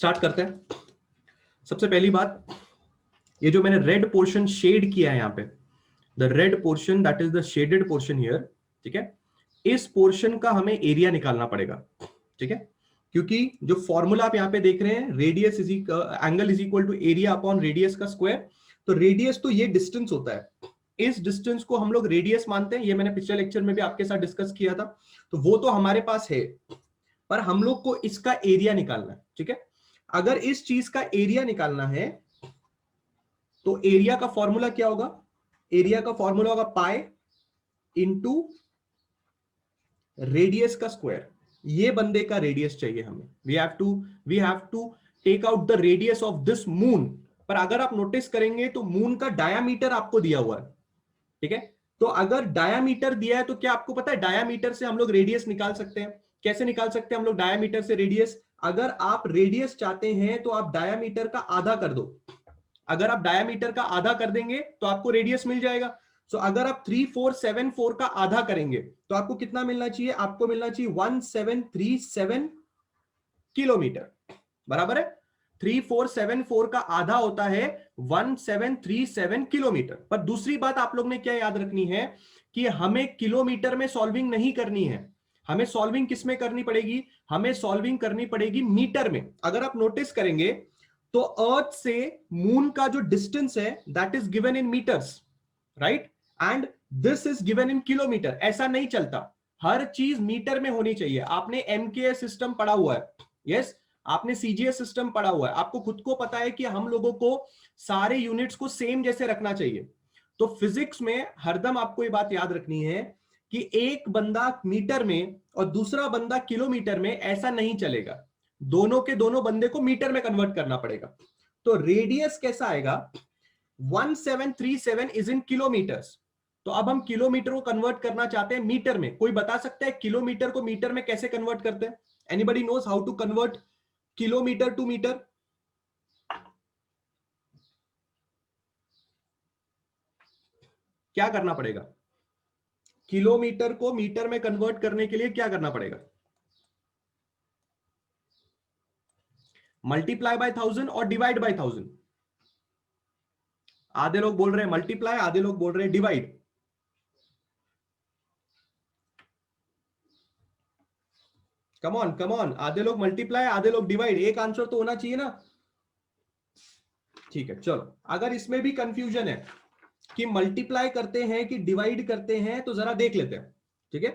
Start करते हैं। सबसे पहली बात, ये जो मैंने रेड पोर्शन शेड किया है यहां पे, the red portion that is the shaded portion here, ठीक है, इस पोर्शन का हमें एरिया निकालना पड़ेगा, ठीक है, क्योंकि जो फॉर्मूला आप यहां पे देख रहे हैं, radius is angle is equal to area upon radius का स्क्वायर। तो रेडियस तो ये डिस्टेंस होता है, इस डिस्टेंस को हम लोग रेडियस मानते हैं, ये मैंने पिछले लेक्चर में भी आपके साथ डिस्कस किया था। तो वो तो हमारे पास है, पर हम लोग को इसका एरिया निकालना है, ठीक है। अगर इस चीज का एरिया निकालना है तो एरिया का फॉर्मूला क्या होगा? एरिया का फॉर्मूला होगा पाई इंटू रेडियस का स्क्वायर। ये बंदे का रेडियस चाहिए हमें। We have to take out the radius of this moon. पर अगर आप नोटिस करेंगे तो मून का डायामीटर आपको दिया हुआ है, ठीक है। तो अगर डायामीटर दिया है तो क्या आपको पता है डायामीटर से हम लोग रेडियस निकाल सकते हैं? कैसे निकाल सकते हैं हम लोग डायामीटर से रेडियस? अगर आप रेडियस चाहते हैं तो आप डायामीटर का आधा कर दो। अगर आप डायामीटर का आधा कर देंगे तो आपको रेडियस मिल जाएगा। सो अगर आप 3474 का आधा करेंगे तो आपको कितना मिलना चाहिए? आपको मिलना चाहिए 1737 किलोमीटर, बराबर है। 3474 का आधा होता है 1737 किलोमीटर। पर दूसरी बात आप लोग ने क्या याद रखनी है कि हमें किलोमीटर में सॉल्विंग नहीं करनी है, हमें सॉल्विंग किस में करनी पड़ेगी? हमें सॉल्विंग करनी पड़ेगी मीटर में। अगर आप नोटिस करेंगे तो अर्थ से मून का जो डिस्टेंस है that is given in metres, right, and this is given in kilometre. ऐसा नहीं चलता, हर चीज मीटर में होनी चाहिए। आपने एमकेएस सिस्टम पढ़ा हुआ है, यस, आपने सीजीएस सिस्टम पढ़ा हुआ है, आपको खुद को पता है कि हम लोगों को सारे यूनिट्स को सेम जैसे रखना चाहिए। तो फिजिक्स में हरदम आपको ये बात याद रखनी है कि एक बंदा मीटर में और दूसरा बंदा किलोमीटर में, ऐसा नहीं चलेगा। दोनों के दोनों बंदे को मीटर में कन्वर्ट करना पड़ेगा। तो रेडियस कैसा आएगा? 1737 इज इन किलोमीटर्स। तो अब हम किलोमीटर को कन्वर्ट करना चाहते हैं मीटर में। कोई बता सकता है किलोमीटर को मीटर में कैसे कन्वर्ट करते हैं? Anybody knows how to convert kilometre to metre? क्या करना पड़ेगा? किलोमीटर को मीटर में कन्वर्ट करने के लिए क्या करना पड़ेगा? मल्टीप्लाई बाय 1000 और डिवाइड बाय 1000। आधे लोग बोल रहे हैं मल्टीप्लाई, आधे लोग बोल रहे हैं डिवाइड। कम ऑन, आधे लोग मल्टीप्लाई, आधे लोग डिवाइड। एक आंसर तो होना चाहिए ना। ठीक है, चलो, अगर इसमें भी कंफ्यूजन है कि मल्टीप्लाई करते हैं कि डिवाइड करते हैं तो जरा देख लेते हैं, ठीक है।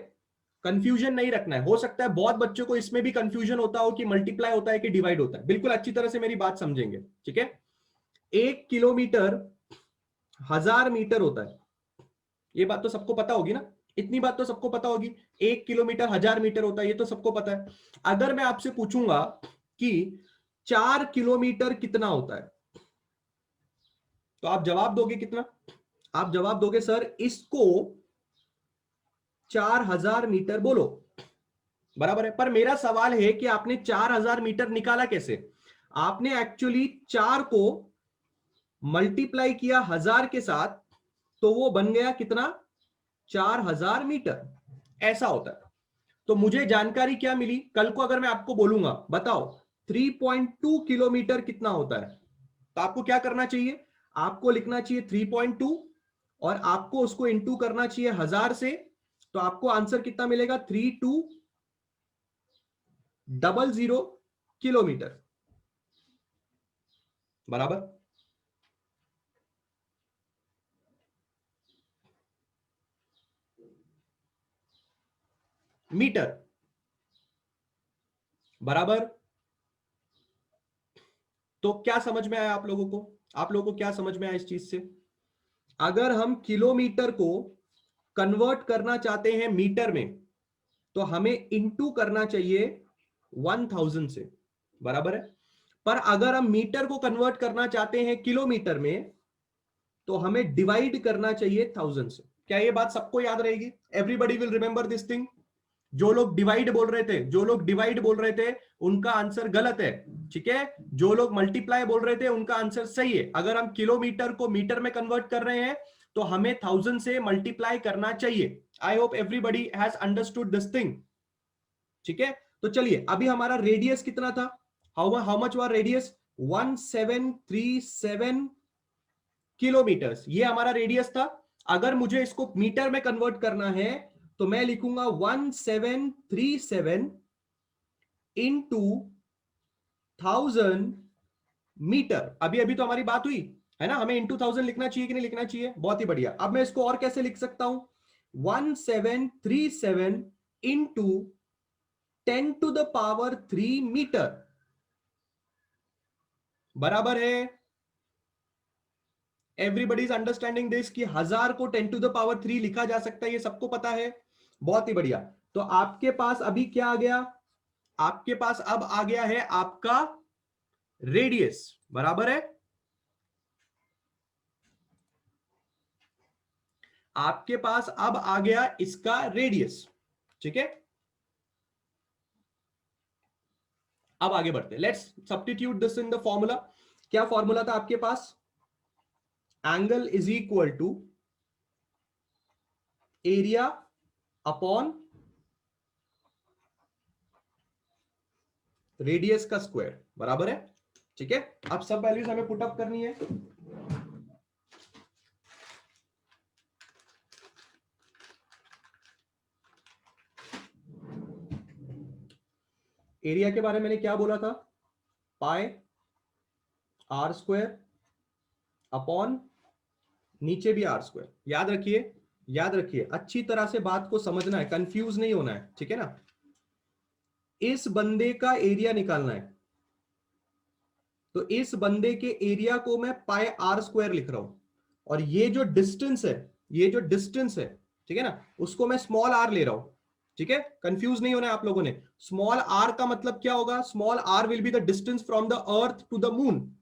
कंफ्यूजन नहीं रखना है। हो सकता है बहुत बच्चों को इसमें भी कंफ्यूजन होता हो कि मल्टीप्लाई होता है कि डिवाइड होता है। बिल्कुल अच्छी तरह से मेरी बात समझेंगे, ठीक है। 1 किलोमीटर 1000 मीटर होता है, ये बात तो सबको पता होगी ना। इतनी बात तो सबको पता होगी, 1 किलोमीटर 1000 मीटर होता है, ये तो सबको पता है। अगर मैं आपसे पूछूंगा कि 4 किलोमीटर कितना होता है तो आप जवाब दोगे कितना? आप जवाब दोगे सर इसको 4000 मीटर बोलो, बराबर है। पर मेरा सवाल है कि आपने 4000 मीटर निकाला कैसे? आपने एक्चुअली 4 को मल्टीप्लाई किया 1000 के साथ, तो वो बन गया कितना? 4000 मीटर। ऐसा होता है। तो मुझे जानकारी क्या मिली? कल को अगर मैं आपको बोलूंगा बताओ 3.2 किलोमीटर कितना होता है, तो आपको क्या करना चाहिए? आपको लिखना चाहिए 3.2 और आपको उसको इंटू करना चाहिए 1000 से। तो आपको आंसर कितना मिलेगा? 3200 किलोमीटर, बराबर। मीटर, बराबर। तो क्या समझ में आया आप लोगों को? आप लोगों को क्या समझ में आया इस चीज से? अगर हम किलोमीटर को कन्वर्ट करना चाहते हैं मीटर में तो हमें इंटू करना चाहिए 1000 से, बराबर है। पर अगर हम मीटर को कन्वर्ट करना चाहते हैं किलोमीटर में तो हमें डिवाइड करना चाहिए 1000 से। क्या ये बात सबको याद रहेगी? Everybody will remember this thing. जो लोग डिवाइड बोल रहे थे, जो लोग डिवाइड बोल रहे थे उनका आंसर गलत है, ठीक है। जो लोग मल्टीप्लाई बोल रहे थे उनका आंसर सही है। अगर हम किलोमीटर को मीटर में कन्वर्ट कर रहे हैं तो हमें 1000 से मल्टीप्लाई करना चाहिए। आई hope everybody has understood this thing, ठीक है। तो चलिए, अभी हमारा रेडियस कितना था? How much was radius? 1737 kilometres, ये हमारा रेडियस था। अगर मुझे इसको मीटर में कन्वर्ट करना है तो मैं लिखूंगा 1737 इंटू 1000 मीटर। अभी अभी तो हमारी बात हुई है ना, हमें इंटू 1000 लिखना चाहिए कि नहीं लिखना चाहिए? बहुत ही बढ़िया। अब मैं इसको और कैसे लिख सकता हूं? 1737 इंटू 10⁻³ मीटर बराबर है, एवरीबडी इज अंडरस्टैंडिंग दिस, कि 1000 को 10⁻³ लिखा जा सकता है, ये सबको पता है। बहुत ही बढ़िया। तो आपके पास अभी क्या आ गया? आपके पास अब आ गया है आपका रेडियस, बराबर है। आपके पास अब आ गया इसका रेडियस, ठीक है। अब आगे बढ़ते हैं, let's substitute this in the formula. क्या फॉर्मूला था आपके पास? Angle is equal to area upon radius का स्क्वायर, बराबर है, ठीक है। अब सब वैल्यूज हमें पुट अप करनी है। एरिया के बारे में मैंने क्या बोला था? पाई आर स्क्वायर अपॉन, नीचे भी आर स्क्वायर। याद रखिए, याद रखिए, अच्छी तरह से बात को समझना है, कंफ्यूज नहीं होना है, ठीक है ना। इस बंदे का एरिया निकालना है, तो इस बंदे के एरिया को मैं पाई आर स्क्वायर लिख रहा हूं, और ये जो डिस्टेंस है, ये जो डिस्टेंस है, ठीक है ना, उसको मैं स्मॉल आर ले रहा हूं, ठीक है। कंफ्यूज नहीं होना है आप लोगों ने। स्मॉल आर का मतलब क्या होगा? Small R will be the distance from the earth to the moon,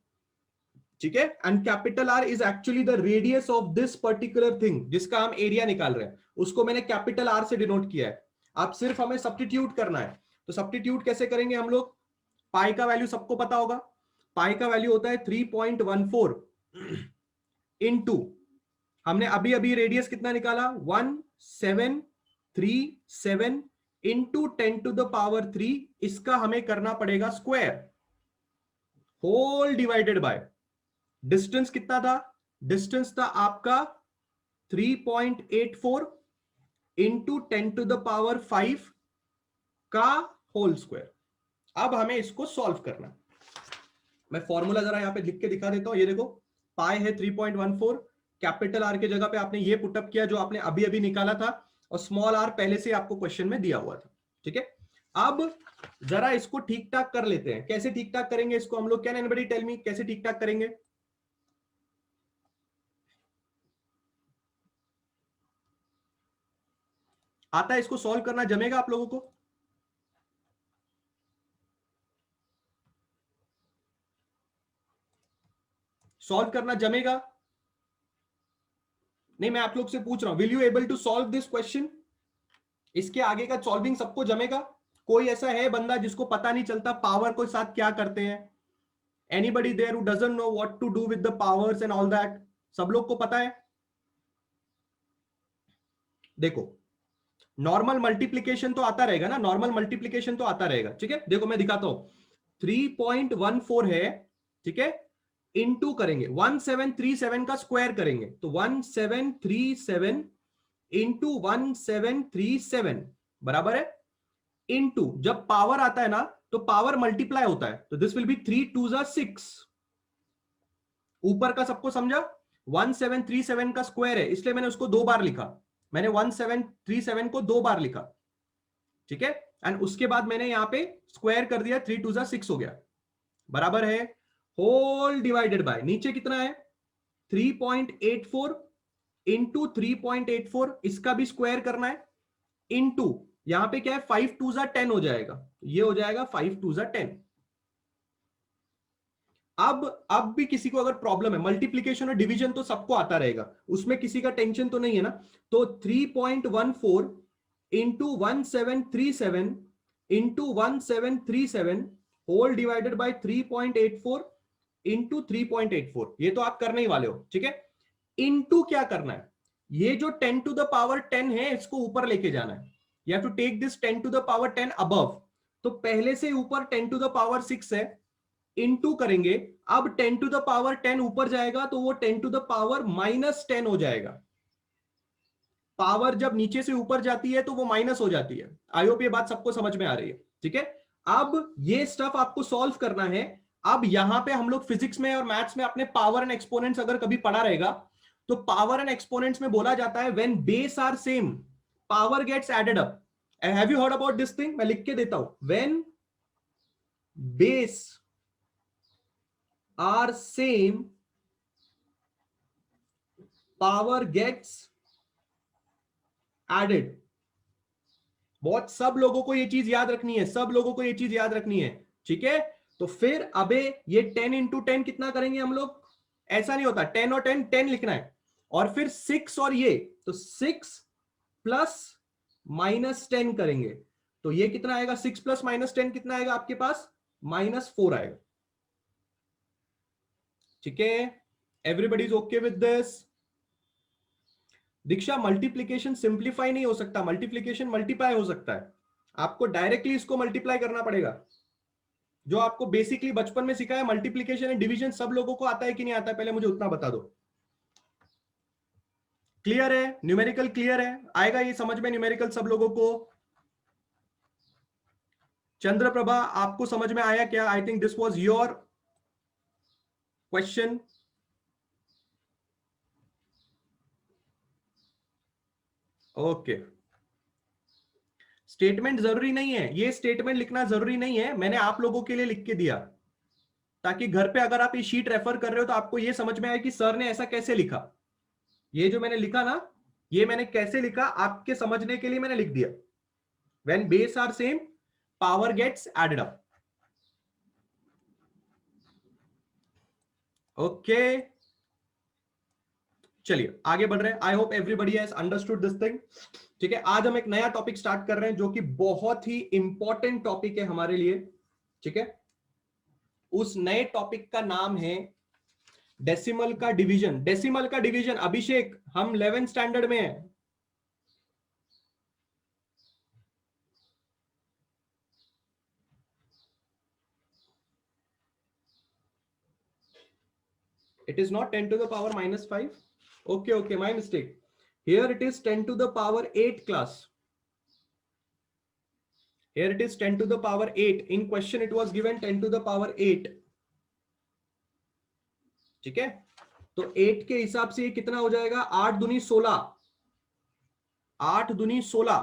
ठीक है। And capital R is actually the radius of this particular thing, जिसका हम एरिया निकाल रहे हैं, उसको मैंने कैपिटल आर से डिनोट किया है। आप सिर्फ हमें सब्स्टिट्यूट करना है। तो सब्स्टिट्यूट कैसे करेंगे हम लोग? पाई का वैल्यू सबको पता होगा, पाई का वैल्यू होता है 3.14 इनटू, हमने अभी अभी रेडियस कितना निकाला? 1737 इंटू 10⁻³, इसका हमें करना पड़ेगा square, whole divided by distance. कितना था? डिस्टेंस था आपका 3.84 इंटू 10⁵ का होल स्क्वायर। अब हमें इसको सॉल्व करना। मैं फॉर्मूला जरा यहां पे लिख के दिखा देता हूं। ये देखो, पाई है 3.14, कैपिटल आर के जगह पे आपने ये पुटअप किया जो आपने अभी अभी निकाला था, और स्मॉल आर पहले से आपको क्वेश्चन में दिया हुआ था, ठीक है। अब जरा इसको ठीक ठाक कर लेते हैं। कैसे ठीक ठाक करेंगे इसको हम लोग? कैन एनीबॉडी टेल मी कैसे ठीक ठाक करेंगे? आता है इसको सॉल्व करना? जमेगा आप लोगों को? सॉल्व करना जमेगा? नहीं, मैं आप लोग से पूछ रहा हूं, will you able to solve this question? इसके आगे का सॉल्विंग सबको जमेगा? कोई ऐसा है बंदा जिसको पता नहीं चलता पावर के साथ क्या करते हैं? Anybody there who doesn't know what to do with the powers and all that? सब लोग को पता है? देखो, नॉर्मल मल्टीप्लीकेशन तो आता रहेगा ना, नॉर्मल मल्टीप्लीकेशन तो आता रहेगा, ठीक है। देखो मैं दिखाता हूं, 3.14 है, ठीक है, इनटू करेंगे 1737 का स्क्वायर करेंगे, तो 1737 इंटू 1737 बराबर है, इनटू, जब पावर आता है ना तो पावर मल्टीप्लाई होता है, तो दिस विल बी 3×2=6। ऊपर का सबको समझा? 1737 का स्क्वायर है, इसलिए मैंने उसको 2 बार लिखा। मैंने 1737 को 2 बार लिखा, ठीक है। एंड उसके बाद मैंने यहां पे स्क्वायर कर दिया, 3×2=6 हो गया, बराबर है, होल डिवाइडेड बाय, नीचे कितना है? 3.84 इंटू 3.84, इसका भी स्क्वायर करना है, इंटू यहां पे क्या है, 5×2=10 हो जाएगा, ये हो जाएगा 5×2=10। अब भी किसी को अगर प्रॉब्लम है, मल्टीप्लीकेशन और डिवीजन तो सबको आता रहेगा, उसमें किसी का टेंशन तो नहीं है ना। तो 3.14 into 1737 into 1737 whole divided by 3.84 into 3.84, ये तो आप करने ही वाले हो, ठीक है। इंटू क्या करना है? ये जो 10⁻10 है इसको ऊपर लेके जाना है, you have to take this 10⁻10 above. तो पहले से ऊपर 10⁻6 है, इनटू करेंगे, अब 10 टू द पावर 10 ऊपर जाएगा तो वो 10 टू द पावर -10 हो जाएगा। पावर जब नीचे से ऊपर जाती है तो वो माइनस हो जाती है। आई होप ये बात सबको समझ में आ रही है, ठीक है। अब ये स्टफ आपको सॉल्व करना है। अब यहां पे हम लोग फिजिक्स में और मैथ्स में अपने पावर एंड एक्सपोनेंट्स अगर कभी पढ़ा रहेगा, तो पावर एंड एक्सपोनेंट्स में बोला जाता है when base are same power gets added up. Have you heard about this thing? मैं लिख के देता हूं, when base are same power gets added. बहुत सब लोगों को ये चीज याद रखनी है, सब लोगों को ये चीज याद रखनी है, ठीक है। तो फिर अबे ये 10 इंटू 10 कितना करेंगे हम लोग? ऐसा नहीं होता, 10 और 10 10 लिखना है, और फिर 6 और ये तो 6 प्लस -10 करेंगे, तो ये कितना आएगा? 6 प्लस -10 कितना आएगा आपके पास? -4 आएगा, ठीक है। Everybody is okay with this? Diksha, multiplication simplify नहीं हो सकता, मल्टीप्लीकेशन मल्टीप्लाई हो सकता है। आपको डायरेक्टली इसको मल्टीप्लाई करना पड़ेगा। जो आपको बेसिकली बचपन में सिखाया मल्टीप्लीकेशन एंड डिवीजन, सब लोगों को आता है कि नहीं आता है? पहले मुझे उतना बता दो। क्लियर है? न्यूमेरिकल क्लियर है? आएगा ये समझ में न्यूमेरिकल सब लोगों को? चंद्रप्रभा, आपको समझ में आया क्या? I think this was your question. Okay, statement जरूरी नहीं है, ये स्टेटमेंट लिखना जरूरी नहीं है, मैंने आप लोगों के लिए लिख के दिया ताकि घर पे अगर आप ये शीट रेफर कर रहे हो तो आपको ये समझ में आए कि सर ने ऐसा कैसे लिखा। ये जो मैंने लिखा ना, ये मैंने कैसे लिखा आपके समझने के लिए मैंने लिख दिया। When base are same power gets added up. Okay, चलिए आगे बढ़ रहे हैं। I hope everybody has understood this thing, ठीक है। आज हम एक नया टॉपिक स्टार्ट कर रहे हैं जो कि बहुत ही इंपॉर्टेंट टॉपिक है हमारे लिए, ठीक है। उस नए टॉपिक का नाम है डेसिमल का डिवीजन। डेसिमल का डिवीजन, अभिषेक हम 11th स्टैंडर्ड में है। It is not 10 to the power -5. Okay, okay, my mistake. Here it is 10 to the power 8 class. Here it is 10 to the power 8. In question it was given 10 to the power 8. ठीक है, तो 8 के हिसाब से ये कितना हो जाएगा? 8 दूनी 16, 8 दूनी 16,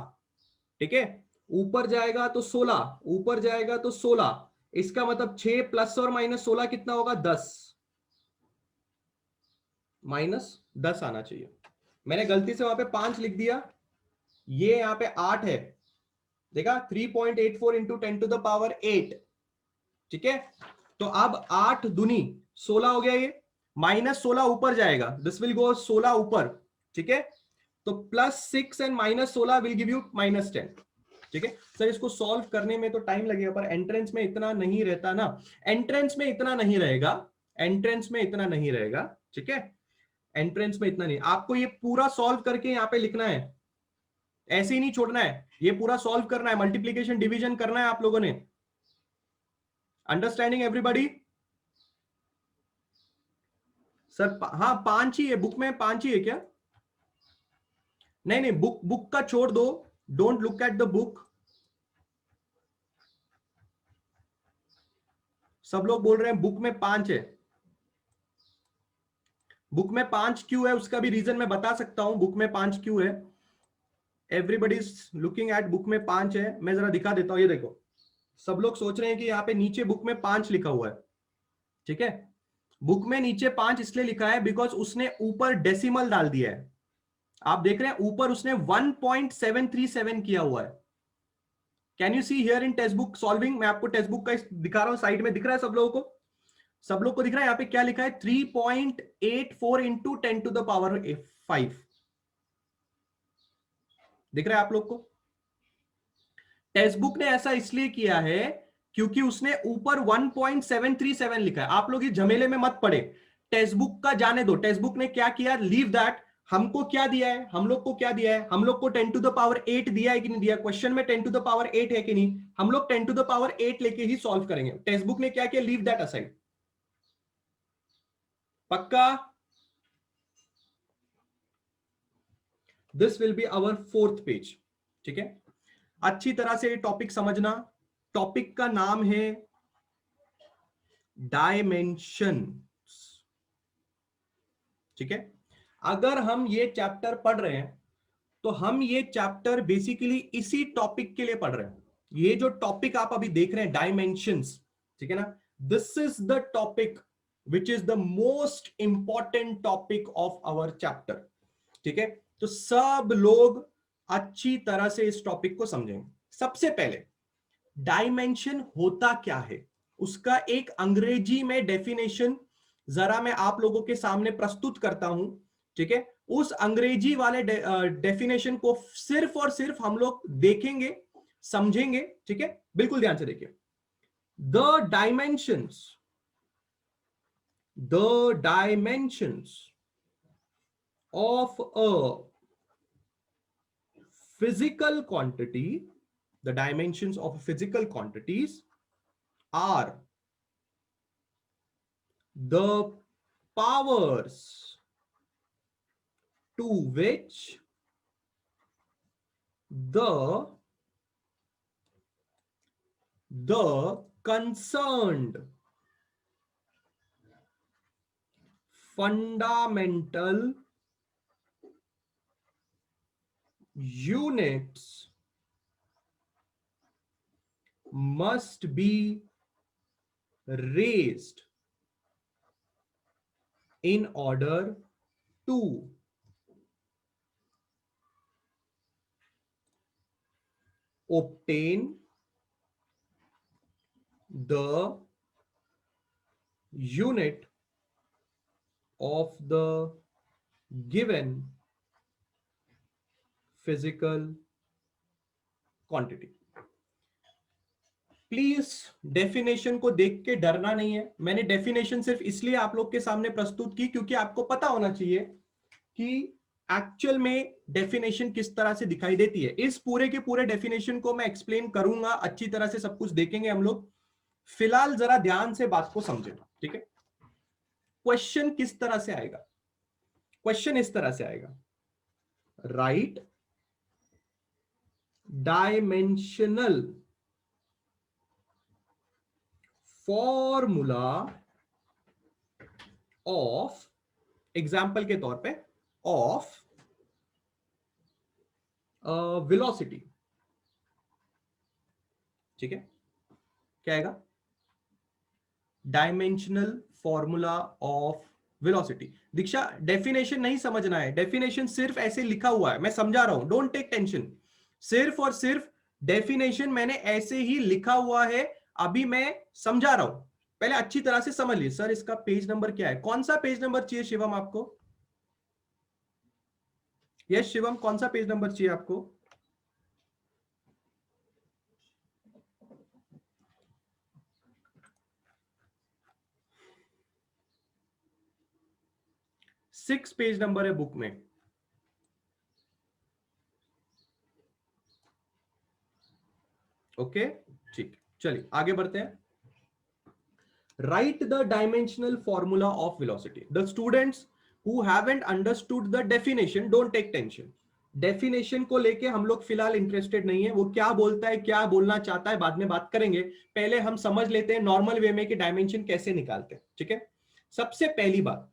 ठीक है। ऊपर जाएगा तो 16, ऊपर जाएगा तो 16, इसका मतलब 6 प्लस और -16 कितना होगा? 10, -10 आना चाहिए। मैंने गलती से वहां पे 5 लिख दिया, ये यहां पे 8 है, देखा? 3.84 इंटू 10 टू द पावर 8, ठीक है। तो अब 8 दूनी 16 हो गया, ये -16 ऊपर जाएगा, दिस विल गो 16 ऊपर, ठीक है। तो +6 एंड -16 विल गिव यू -10, ठीक है। सर इसको सॉल्व करने में तो टाइम लगेगा, पर एंट्रेंस में इतना नहीं रहता ना, एंट्रेंस में इतना नहीं रहेगा, एंट्रेंस में इतना नहीं रहेगा, ठीक है। एंट्रेंस में इतना नहीं, आपको ये पूरा सॉल्व करके यहाँ पे लिखना है, ऐसे ही नहीं छोड़ना है, ये पूरा सॉल्व करना है, मल्टीप्लीकेशन डिवीजन करना है आप लोगों ने। Understanding everybody? सर हाँ 5 ही है, बुक में 5 ही है क्या? नहीं नहीं, बुक का छोड़ दो, don't look at the book. सब लोग बोल रहे हैं बुक में 5 है। बुक में 5 क्यों है उसका भी रीजन मैं बता सकता हूं, बुक में 5 क्यों है। Everybody is looking at book में 5 है, मैं जरा दिखा देता हूं, ये देखो। सब लोग सोच रहे हैं कि यहाँ पे नीचे बुक में 5 लिखा हुआ है, ठीक है। बुक में नीचे 5 इसलिए लिखा है बिकॉज उसने ऊपर डेसिमल डाल दिया है। आप देख रहे हैं ऊपर उसने 1.737 किया हुआ है। Can you see here in text book solving? मैं आपको टेक्स्ट बुक का दिखा रहा हूं, साइड में दिख रहा है सब लोगों को? सब लोग को दिख रहा है यहाँ पे क्या लिखा है? 3.84 इंटू 10 टू द पावर 5 दिख रहा है आप लोग को? टेक्स्ट बुक ने ऐसा इसलिए किया है क्योंकि उसने ऊपर 1.737 लिखा है। आप लोग इस झमेले में मत पड़े, टेक्स्ट बुक का जाने दो। टेक्स्ट बुक ने क्या किया? Leave that. हमको क्या दिया है, हम लोग को क्या दिया है, हम लोग को 10 टू द पावर 8 दिया है कि नहीं दिया, क्वेश्चन में 10 टू द पावर 8 है कि नहीं, हम लोग 10 टू द पावर 8 लेके ही सॉल्व करेंगे। टेक्स्ट बुक ने क्या किया, लीव दैट असाइड। पक्का? This will be our 4th page. ठीक है, अच्छी तरह से टॉपिक समझना। टॉपिक का नाम है डायमेंशन। ठीक है, अगर हम ये चैप्टर पढ़ रहे हैं तो हम ये चैप्टर बेसिकली इसी टॉपिक के लिए पढ़ रहे हैं। ये जो टॉपिक आप अभी देख रहे हैं डायमेंशंस, ठीक है ना, this is the topic which is the most important topic of our chapter. ठीक है, तो सब लोग अच्छी तरह से इस टॉपिक को समझेंगे। सबसे पहले डायमेंशन होता क्या है, उसका एक अंग्रेजी में डेफिनेशन जरा मैं आप लोगों के सामने प्रस्तुत करता हूं। ठीक है, उस अंग्रेजी वाले डेफिनेशन को सिर्फ और सिर्फ हम लोग देखेंगे, समझेंगे। ठीक है, बिल्कुल ध्यान से देखिए। The dimensions of a physical quantity, the dimensions of physical quantities are the powers to which the concerned fundamental units must be raised in order to obtain the unit of the given physical quantity। Please definition को देख के डरना नहीं है। मैंने definition सिर्फ इसलिए आप लोग के सामने प्रस्तुत की क्योंकि आपको पता होना चाहिए कि एक्चुअल में डेफिनेशन किस तरह से दिखाई देती है। इस पूरे के पूरे डेफिनेशन को मैं एक्सप्लेन करूंगा, अच्छी तरह से सब कुछ देखेंगे हम लोग। फिलहाल जरा ध्यान से बात को समझे। ठीक है, क्वेश्चन किस तरह से आएगा, क्वेश्चन इस तरह से आएगा, right dimensional formula of, example के तौर पे ऑफ वेलोसिटी। ठीक है, क्या आएगा, dimensional formula of velocity. Diksha definition नहीं समझना है, डेफिनेशन सिर्फ ऐसे लिखा हुआ है, मैं समझा रहा हूं, डोंट टेक टेंशन। सिर्फ और सिर्फ डेफिनेशन मैंने ऐसे ही लिखा हुआ है, अभी मैं समझा रहा हूं, पहले अच्छी तरह से समझ लीजिए। सर इसका पेज नंबर क्या है, कौन सा पेज नंबर चाहिए शिवम आपको? यस शिवम, कौन सा पेज नंबर चाहिए आपको? सिक्स पेज नंबर है बुक में। ओके ठीक, चलिए आगे बढ़ते हैं। Write the dimensional formula of velocity. The students who haven't understood the definition, don't take tension. Definition को लेके हम लोग फिलहाल इंटरेस्टेड नहीं है, वो क्या बोलता है, क्या बोलना चाहता है, बाद में बात करेंगे। पहले हम समझ लेते हैं नॉर्मल वे में कि डायमेंशन कैसे निकालते हैं। ठीक है, सबसे पहली बात,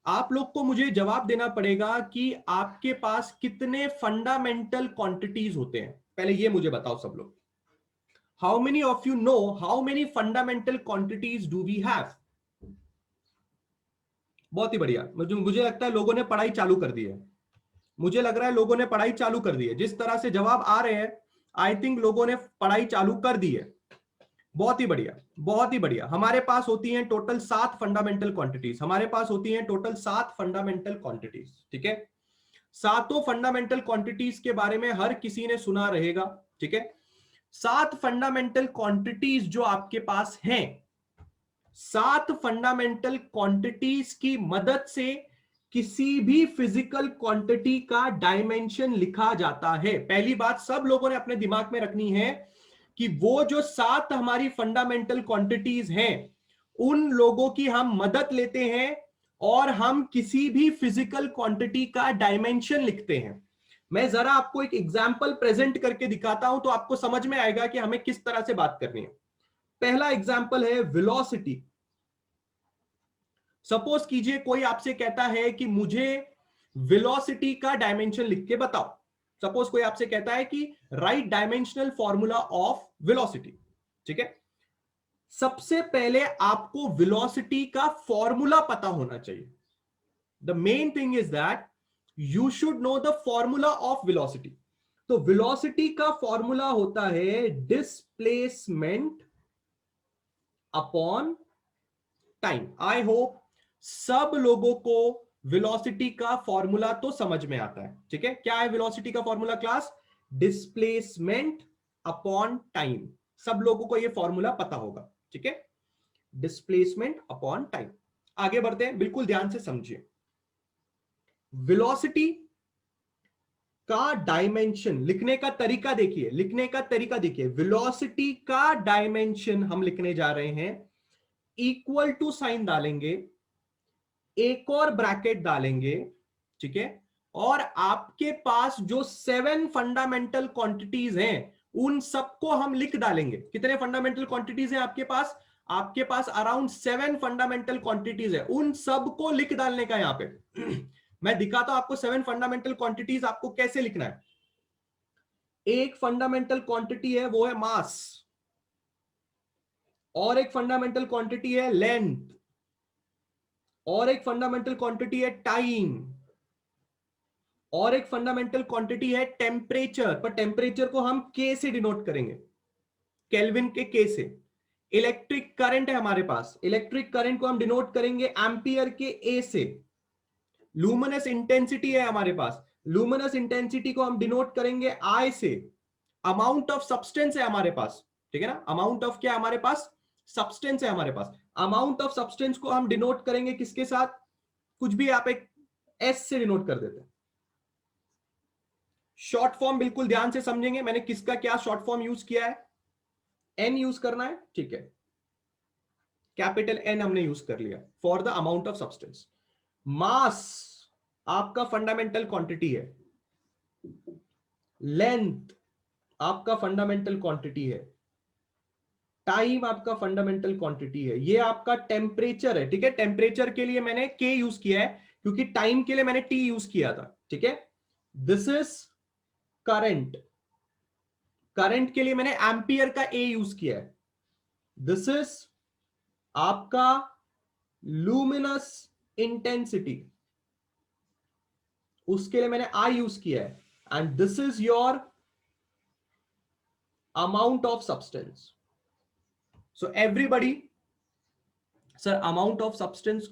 आप लोग को मुझे जवाब देना पड़ेगा कि आपके पास कितने फंडामेंटल क्वांटिटीज होते हैं। पहले ये मुझे बताओ सब लोग, how many of you know how many fundamental quantities do we have? बहुत ही बढ़िया, मुझे लगता है लोगों ने पढ़ाई चालू कर दी है, मुझे लग रहा है लोगों ने पढ़ाई चालू कर दी है, जिस तरह से जवाब आ रहे हैं आई थिंक लोगों ने पढ़ाई चालू कर दी है। बहुत ही बढ़िया, बहुत ही बढ़िया। हमारे पास होती हैं टोटल 7 फंडामेंटल क्वांटिटीज, हमारे पास होती हैं टोटल 7 फंडामेंटल क्वांटिटीज। ठीक है, सातों फंडामेंटल क्वांटिटीज के बारे में हर किसी ने सुना रहेगा। ठीक है, 7 फंडामेंटल क्वांटिटीज जो आपके पास हैं, 7 फंडामेंटल क्वांटिटीज की मदद से किसी भी फिजिकल क्वांटिटी का डायमेंशन लिखा जाता है। पहली बात सब लोगों ने अपने दिमाग में रखनी है कि वो जो 7 हमारी फंडामेंटल क्वांटिटीज हैं, उन लोगों की हम मदद लेते हैं और हम किसी भी फिजिकल क्वांटिटी का डायमेंशन लिखते हैं। मैं जरा आपको एक एग्जांपल प्रेजेंट करके दिखाता हूं तो आपको समझ में आएगा कि हमें किस तरह से बात करनी है। पहला एग्जांपल है वेलोसिटी। सपोज कीजिए कोई आपसे कहता है कि मुझे वेलोसिटी का डायमेंशन लिख के बताओ। सपोज कोई आपसे कहता है कि right dimensional formula of velocity. ठीक है, सबसे पहले आपको वेलोसिटी का फॉर्मूला पता होना चाहिए। The main thing is that you should know the formula of velocity. तो वेलोसिटी का फॉर्मूला होता है displacement upon time. I hope सब लोगों को वेलोसिटी का फॉर्मूला तो समझ में आता है। ठीक है, क्या है वेलोसिटी का formula class? Displacement upon time. सब लोगों को यह फॉर्मूला पता होगा। ठीक है, डिस्प्लेसमेंट अपॉन टाइम। आगे बढ़ते हैं, बिल्कुल ध्यान से समझिए। वेलोसिटी का डायमेंशन लिखने का तरीका देखिए, लिखने का तरीका देखिए। वेलोसिटी का डायमेंशन हम लिखने जा रहे हैं, इक्वल टू साइन डालेंगे, एक और ब्रैकेट डालेंगे। ठीक है, और आपके पास जो 7 फंडामेंटल क्वांटिटीज हैं उन सबको हम लिख डालेंगे। कितने फंडामेंटल क्वांटिटीज हैं आपके पास? आपके पास अराउंड 7 फंडामेंटल क्वांटिटीज है, उन सबको लिख डालने का यहां पे मैं दिखाता हूं आपको 7 फंडामेंटल क्वांटिटीज आपको कैसे लिखना है। एक फंडामेंटल क्वांटिटी है वो है मास, और एक फंडामेंटल क्वांटिटी है लेंथ, और एक फंडामेंटल क्वांटिटी है टाइम, और एक फंडामेंटल क्वांटिटी है टेम्परेचर। पर टेम्परेचर को हम के से डिनोट करेंगे, केल्विन के के से। इलेक्ट्रिक करंट है हमारे पास, इलेक्ट्रिक करंट को हम डिनोट करेंगे एम्पियर के ए से। लुमिनस इंटेंसिटी है हमारे पास, लुमिनस इंटेंसिटी को हम डिनोट करेंगे आई से। अमाउंट ऑफ सब्सटेंस है हमारे पास, ठीक है ना, अमाउंट ऑफ क्या है हमारे पास? सब्सटेंस है हमारे पास। अमाउंट ऑफ सब्सटेंस को हम डिनोट करेंगे किसके साथ? कुछ भी आप एक एस से डिनोट कर देते हैं। शॉर्ट फॉर्म बिल्कुल ध्यान से समझेंगे, मैंने किसका क्या शॉर्ट फॉर्म यूज किया है। एन यूज करना है, ठीक है, कैपिटल एन हमने यूज कर लिया for the amount of substance. Mass आपका फंडामेंटल क्वांटिटी है, लेंथ आपका फंडामेंटल क्वांटिटी है, टाइम आपका फंडामेंटल क्वांटिटी है, ये आपका टेम्परेचर है। ठीक है, टेम्परेचर के लिए मैंने के यूज किया है क्योंकि टाइम के लिए मैंने टी यूज किया था। ठीक है, दिस इज करंट, करंट के लिए मैंने एम्पियर का ए यूज किया है। दिस इज आपका लुमिनस इंटेंसिटी, उसके लिए मैंने आई यूज किया है। And this is your amount of substance. So everybody, sir amount of substance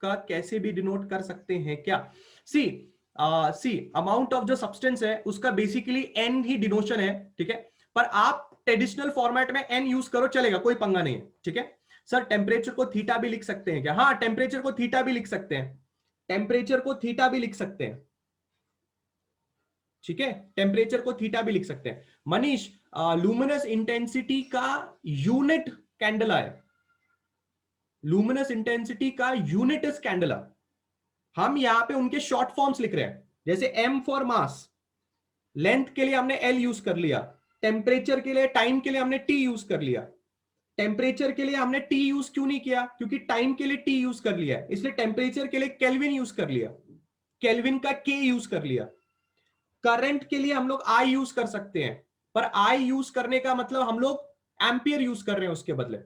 का कैसे भी डिनोट कर सकते हैं क्या? सी सी अमाउंट ऑफ जो सब्सटेंस है उसका बेसिकली एन ही डिनोशन है। ठीक है, पर आप ट्रेडिशनल फॉर्मेट में एन यूज करो चलेगा, कोई पंगा नहीं है। ठीक है, सर टेम्परेचर को थीटा भी लिख सकते हैं क्या? हाँ, टेम्परेचर को थीटा भी लिख सकते हैं, टेम्परेचर को थीटा भी लिख सकते हैं। ठीक है, टेम्परेचर को थीटा भी लिख सकते हैं। मनीष, लुमिनस इंटेंसिटी का यूनिट कैंडला है, लुमिनस इंटेंसिटी का यूनिट इज कैंडला। हम यहां पे उनके शॉर्ट फॉर्म्स लिख रहे हैं, जैसे एम फॉर मास, लेंथ के लिए हमने एल यूज कर लिया, टेम्परेचर के लिए, टाइम के लिए हमने टी यूज कर लिया। टेम्परेचर के लिए हमने टी यूज क्यों नहीं किया? क्योंकि टाइम के लिए टी यूज कर लिया है, इसलिए टेम्परेचर के लिए केल्विन यूज कर लिया, केल्विन का के यूज कर लिया। करंट के लिए हम लोग आई यूज कर सकते हैं, पर आई यूज करने का मतलब हम लोग एम्पियर यूज कर रहे हैं उसके बदले।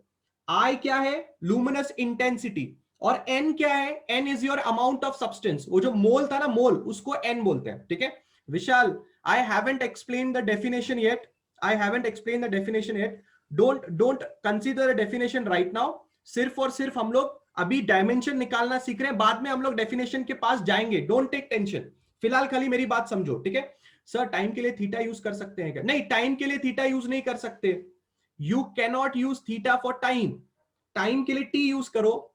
आई क्या है? Luminous intensity. और एन क्या है? N is your amount of substance. वो जो मोल था ना, मोल, उसको एन बोलते हैं। ठीक है Vishal, I haven't explain the definition yet, I haven't explain the definition yet. Don't consider the definition right now. सिर्फ और सिर्फ हम लोग अभी डायमेंशन निकालना सीख रहे हैं, बाद में हम लोग डेफिनेशन के पास जाएंगे। डोंट टेक टेंशन, फिलहाल खाली मेरी बात समझो। ठीक है सर, टाइम के लिए थीटा यूज कर सकते हैं क्या? नहीं, टाइम के लिए थीटा यूज नहीं कर सकते। You cannot use theta for time. Time के लिए टी यूज करो,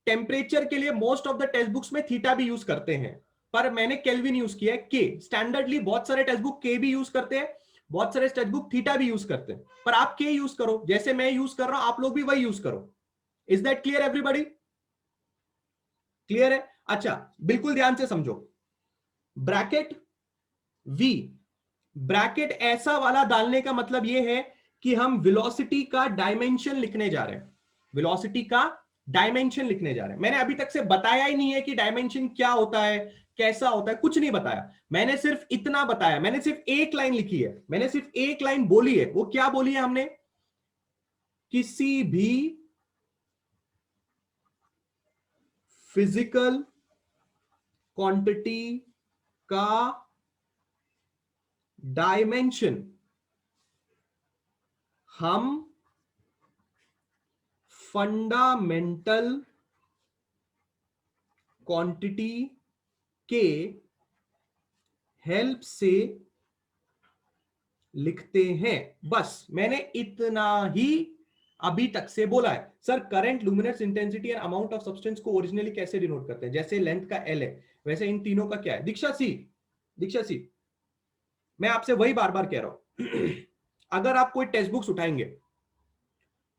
टेम्परेचर के लिए most of the text books में थीटा भी यूज करते हैं, पर मैंने केल्विन यूज किया है, के। स्टैंडर्डली बहुत सारे टेक्स्ट बुक के भी यूज करते हैं, बहुत सारे टेक्स्ट बुक थीटा भी यूज करते हैं, पर आप के यूज करो, जैसे मैं यूज कर रहा हूं आप लोग भी वही यूज करो। Is that clear everybody? Clear है? अच्छा, बिल्कुल ध्यान से समझो। ब्रैकेट वी, ब्रैकेट ऐसा वाला डालने का मतलब यह है कि हम वेलोसिटी का डायमेंशन लिखने जा रहे हैं, वेलोसिटी का डायमेंशन लिखने जा रहे हैं। मैंने अभी तक से बताया ही नहीं है कि डायमेंशन क्या होता है, कैसा होता है, कुछ नहीं बताया। मैंने सिर्फ इतना बताया, मैंने सिर्फ एक लाइन लिखी है, मैंने सिर्फ एक लाइन बोली है। वो क्या बोली है हमने? किसी भी फिजिकल क्वांटिटी का डायमेंशन हम फंडामेंटल क्वांटिटी के हेल्प से लिखते हैं। बस मैंने इतना ही अभी तक से बोला है। Sir current, luminous intensity and amount of substance को ओरिजिनली कैसे डिनोट करते हैं? जैसे लेंथ का एल है, वैसे इन तीनों का क्या है? दीक्षा सी, दीक्षा सी, मैं आपसे वही बार बार कह रहा हूं अगर आप कोई टेक्स्ट बुक्स उठाएंगे,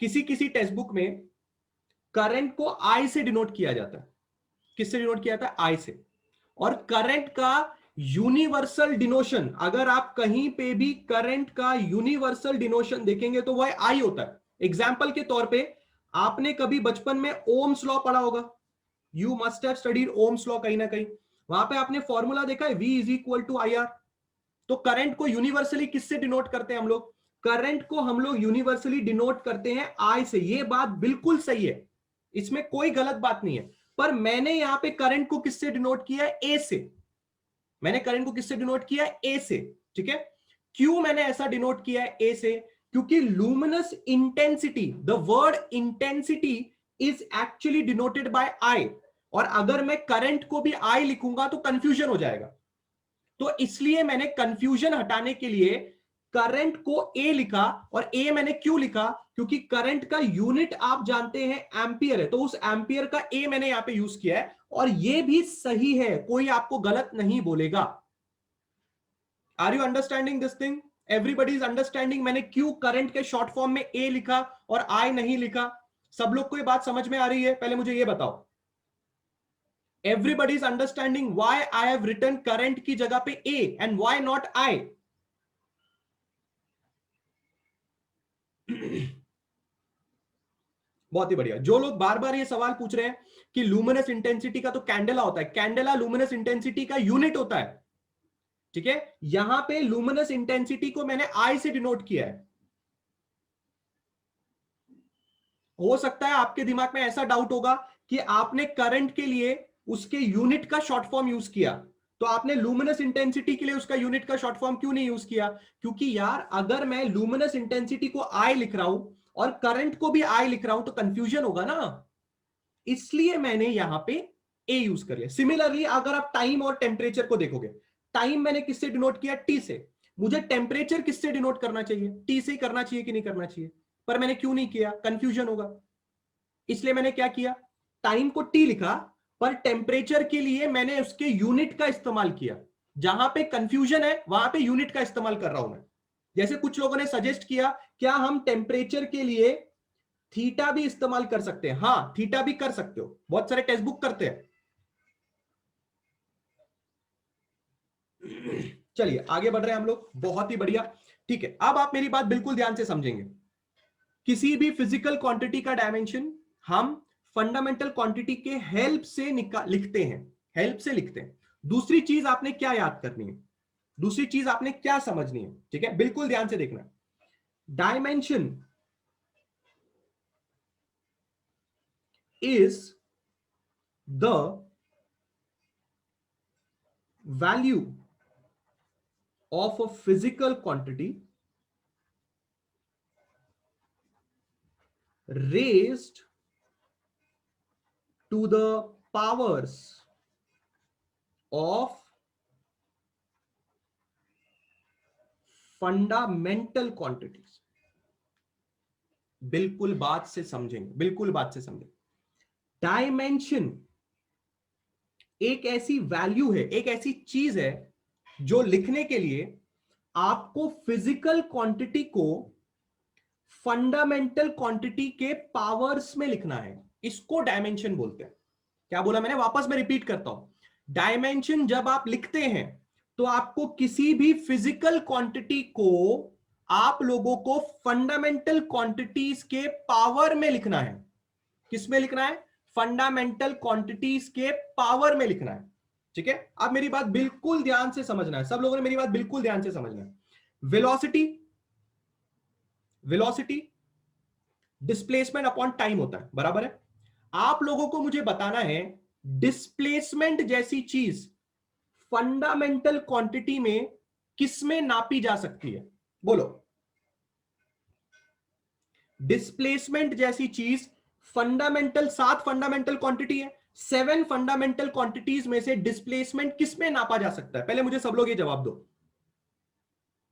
किसी किसी टेक्स्ट बुक में करंट को आई से डिनोट किया जाता है। किससे डिनोट किया जाता है? आई से। और करंट का यूनिवर्सल डिनोशन, अगर आप कहीं पे भी करंट का यूनिवर्सल डिनोशन देखेंगे तो वह आई होता है। एग्जाम्पल के तौर पे आपने कभी बचपन में ओम्स लॉ पढ़ा होगा, you must have studied Ohm's law कहीं ना कहीं। वहां पे आपने फॉर्मूला देखा है, V is equal to I R. तो करंट को यूनिवर्सली किससे डिनोट करते हैं हम लोग? करंट को हम लोग यूनिवर्सली डिनोट करते हैं आई से। ये बात बिल्कुल सही है, इसमें कोई गलत बात नहीं है। पर मैंने यहां पे करंट को किससे डिनोट किया है? ए से। मैंने करंट को किससे डिनोट किया है? ए से। ठीक है, क्यों मैंने ऐसा डिनोट किया है ए से? क्योंकि luminous intensity, the word intensity is actually denoted by I, और अगर मैं करंट को भी आई लिखूंगा तो कंफ्यूजन हो जाएगा। तो इसलिए मैंने कंफ्यूजन हटाने के लिए करंट को ए लिखा। और ए मैंने क्यों लिखा? क्योंकि करंट का यूनिट आप जानते हैं एम्पियर है, तो उस एम्पियर का ए मैंने यहां पे यूज किया है, और ये भी सही है, कोई आपको गलत नहीं बोलेगा। Are you understanding this thing? Everybody is understanding मैंने क्यों करंट के शॉर्ट फॉर्म में ए लिखा और आई नहीं लिखा? सब लोग को ये बात समझ में आ रही है? पहले मुझे ये बताओ, everybody is understanding why I have written current की जगह पे A and why not I? बहुत ही बढ़िया। जो लोग बार बार ये सवाल पूछ रहे हैं कि लुमिनस इंटेंसिटी का तो कैंडेला होता है, कैंडेला लुमिनस इंटेंसिटी का यूनिट होता है। ठीक है, यहां पे लुमिनस इंटेंसिटी को मैंने I से डिनोट किया है। हो सकता है आपके दिमाग में ऐसा डाउट होगा कि आपने करंट के लिए उसके यूनिट का शॉर्ट फॉर्म यूज किया, तो आपने लुमिनस इंटेंसिटी के लिए उसका यूनिट का शॉर्ट फॉर्म क्यों नहीं यूज किया? क्योंकि यार अगर मैं लुमिनस इंटेंसिटी को आई लिख रहा हूं और करंट को भी आई लिख रहा हूं तो कंफ्यूजन होगा ना, इसलिए मैंने यहां पे ए यूज कर लिया। सिमिलरली अगर आप टाइम और टेम्परेचर को देखोगे, टाइम मैंने किससे डिनोट किया? टी से। मुझे टेम्परेचर किससे डिनोट करना चाहिए? टी से करना चाहिए कि नहीं करना चाहिए? पर मैंने क्यों नहीं किया? कंफ्यूजन होगा, इसलिए मैंने क्या किया? टाइम को टी लिखा, पर टेम्परेचर के लिए मैंने उसके यूनिट का इस्तेमाल किया। जहां पे कंफ्यूजन है वहां पे यूनिट का इस्तेमाल कर रहा हूं मैं। जैसे कुछ लोगों ने सजेस्ट किया, क्या हम टेम्परेचर के लिए थीटा भी इस्तेमाल कर सकते हैं? हाँ, थीटा भी कर सकते हो, बहुत सारे टेक्स्ट बुक करते हैं। चलिए आगे बढ़ रहे हैं हम लोग, बहुत ही बढ़िया। ठीक है, अब आप मेरी बात बिल्कुल ध्यान से समझेंगे। किसी भी फिजिकल क्वांटिटी का डायमेंशन हम फंडामेंटल क्वांटिटी के हेल्प से लिखते हैं, हेल्प से लिखते हैं। दूसरी चीज आपने क्या याद करनी है, दूसरी चीज आपने क्या समझनी है? ठीक है, बिल्कुल ध्यान से देखना। Dimension is the value of a physical quantity raised to the powers of fundamental quantities। बिल्कुल बात से समझेंगे, बिल्कुल बात से समझेंगे। डायमेंशन एक ऐसी वैल्यू है, एक ऐसी चीज है जो लिखने के लिए आपको फिजिकल क्वांटिटी को फंडामेंटल क्वांटिटी के पावर्स में लिखना है। इसको डायमेंशन बोलते हैं। क्या बोला मैंने, वापस मैं रिपीट करता हूं। डायमेंशन जब आप लिखते हैं तो आपको किसी भी फिजिकल क्वांटिटी को आप लोगों को फंडामेंटल क्वांटिटीज के पावर में लिखना है। किस में लिखना है? फंडामेंटल क्वांटिटीज के पावर में लिखना है। ठीक है, अब मेरी बात बिल्कुल ध्यान से समझना है, सब लोगों ने मेरी बात बिल्कुल ध्यान से समझना है। Velocity, velocity displacement upon time होता है, बराबर है। आप लोगों को मुझे बताना है डिस्प्लेसमेंट जैसी चीज फंडामेंटल क्वांटिटी में किसमें नापी जा सकती है? बोलो। डिस्प्लेसमेंट जैसी चीज फंडामेंटल, 7 फंडामेंटल क्वांटिटी है, 7 फंडामेंटल क्वांटिटीज में से डिस्प्लेसमेंट किसमें नापा जा सकता है? पहले मुझे सब लोग ये जवाब दो।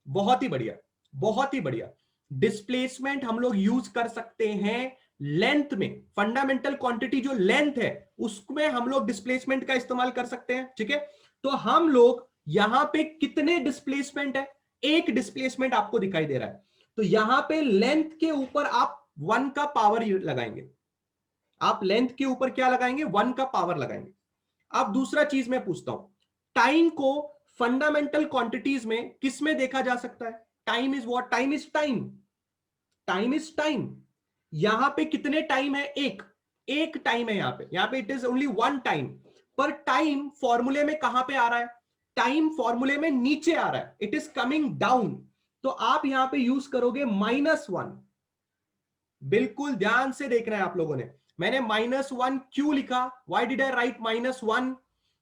बहुत ही बढ़िया, बहुत ही बढ़िया। डिस्प्लेसमेंट हम लोग यूज कर सकते हैं लेंथ में। फंडामेंटल क्वांटिटी जो लेंथ है उसमें हम लोग डिस्प्लेसमेंट का इस्तेमाल कर सकते हैं। ठीक है, तो हम लोग यहां पे कितने डिस्प्लेसमेंट है? एक डिस्प्लेसमेंट आपको दिखाई दे रहा है, तो यहां पे लेंथ के ऊपर आप 1 का पावर लगाएंगे। आप लेंथ के ऊपर क्या लगाएंगे? 1 का पावर लगाएंगे। अब दूसरा चीज मैं पूछता हूं, टाइम को फंडामेंटल क्वांटिटीज में किस में देखा जा सकता है? Time is what? Time is time. Time is time. यहां पे कितने टाइम है? एक टाइम है यहां पे इट इज ओनली 1 टाइम। पर टाइम फॉर्मूले में कहां पे आ रहा है? टाइम फॉर्मूले में नीचे आ रहा है, इट इज कमिंग डाउन। तो आप यहां पे यूज करोगे -1। बिल्कुल ध्यान से देखना है आप लोगों ने। मैंने -1 क्यों लिखा? Why did I right -1?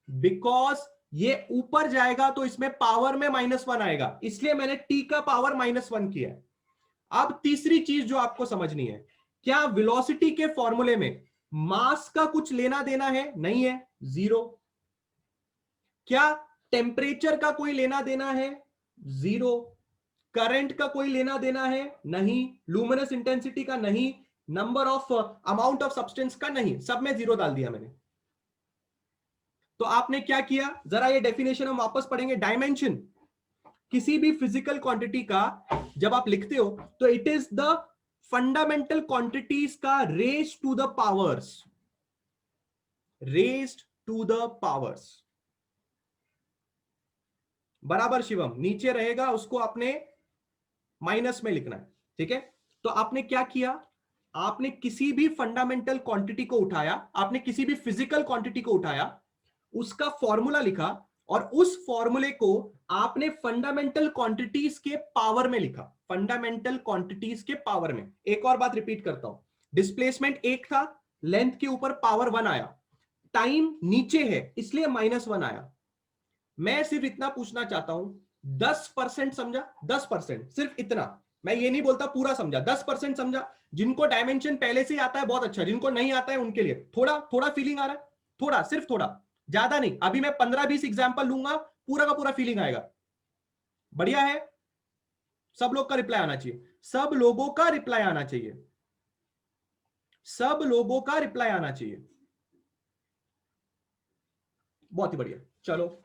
Because ये ऊपर जाएगा तो इसमें पावर में -1 आएगा, इसलिए मैंने t का पावर -1 किया है। अब तीसरी चीज जो आपको समझनी है, क्या वेलोसिटी के फॉर्मूले में मास का कुछ लेना देना है? नहीं है, 0। क्या टेम्परेचर का कोई लेना देना है? 0। करंट का कोई लेना देना है? नहीं। लुमिनस इंटेंसिटी का नहीं। Number of amount of substance का नहीं। सब में 0 डाल दिया मैंने। तो आपने क्या किया? जरा ये डेफिनेशन हम वापस पढ़ेंगे। डायमेंशन किसी भी फिजिकल क्वांटिटी का जब आप लिखते हो तो it is the fundamental quantities का raise to the powers, raised to the powers. बराबर शिवम, नीचे रहेगा उसको आपने माइनस में लिखना है। ठीक है, तो आपने क्या किया? आपने किसी भी फंडामेंटल क्वांटिटी को उठाया, आपने किसी भी फिजिकल क्वांटिटी को उठाया, उसका फॉर्मूला लिखा और उस फॉर्मूले को आपने फंडामेंटल क्वांटिटीज के पावर में लिखा। फंडामेंटल क्वांटिटीज के पावर में। एक और बात रिपीट करता हूं, डिस्प्लेसमेंट 1 था, लेंथ के ऊपर पावर 1 आया, टाइम नीचे है इसलिए -1 आया। मैं सिर्फ इतना पूछना चाहता हूं, 10% समझा? 10%, सिर्फ इतना। मैं ये नहीं बोलता पूरा समझा, 10% समझा। जिनको डायमेंशन पहले से ही आता है बहुत अच्छा, जिनको नहीं आता है उनके लिए थोड़ा थोड़ा फीलिंग आ रहा है, थोड़ा, सिर्फ थोड़ा, ज्यादा नहीं। अभी मैं 15-20 एग्जाम्पल लूंगा, पूरा का पूरा फीलिंग आएगा। बढ़िया है, सब लोग का रिप्लाई आना चाहिए, सब लोगों का रिप्लाई आना चाहिए, सब लोगों का रिप्लाई आना चाहिए। बहुत ही बढ़िया। चलो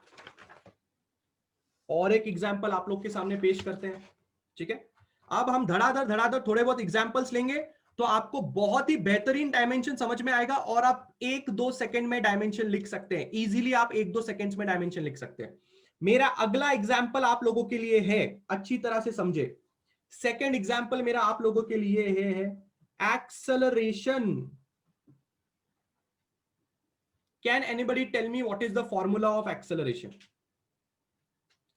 और एक एग्जाम्पल आप लोग के सामने पेश करते हैं। ठीक है, अब हम धड़ाधड़ धड़ाधड़ थोड़े बहुत एग्जाम्पल्स लेंगे तो आपको बहुत ही बेहतरीन डायमेंशन समझ में आएगा और आप 1-2 सेकंड में डायमेंशन लिख सकते हैं। इजीली आप 1-2 सेकंड्स में डायमेंशन लिख सकते हैं। मेरा अगला एग्जाम्पल आप लोगों के लिए है, अच्छी तरह से समझे। सेकंड एग्जाम्पल मेरा आप लोगों के लिए है acceleration. Can anybody tell me what is the formula of acceleration?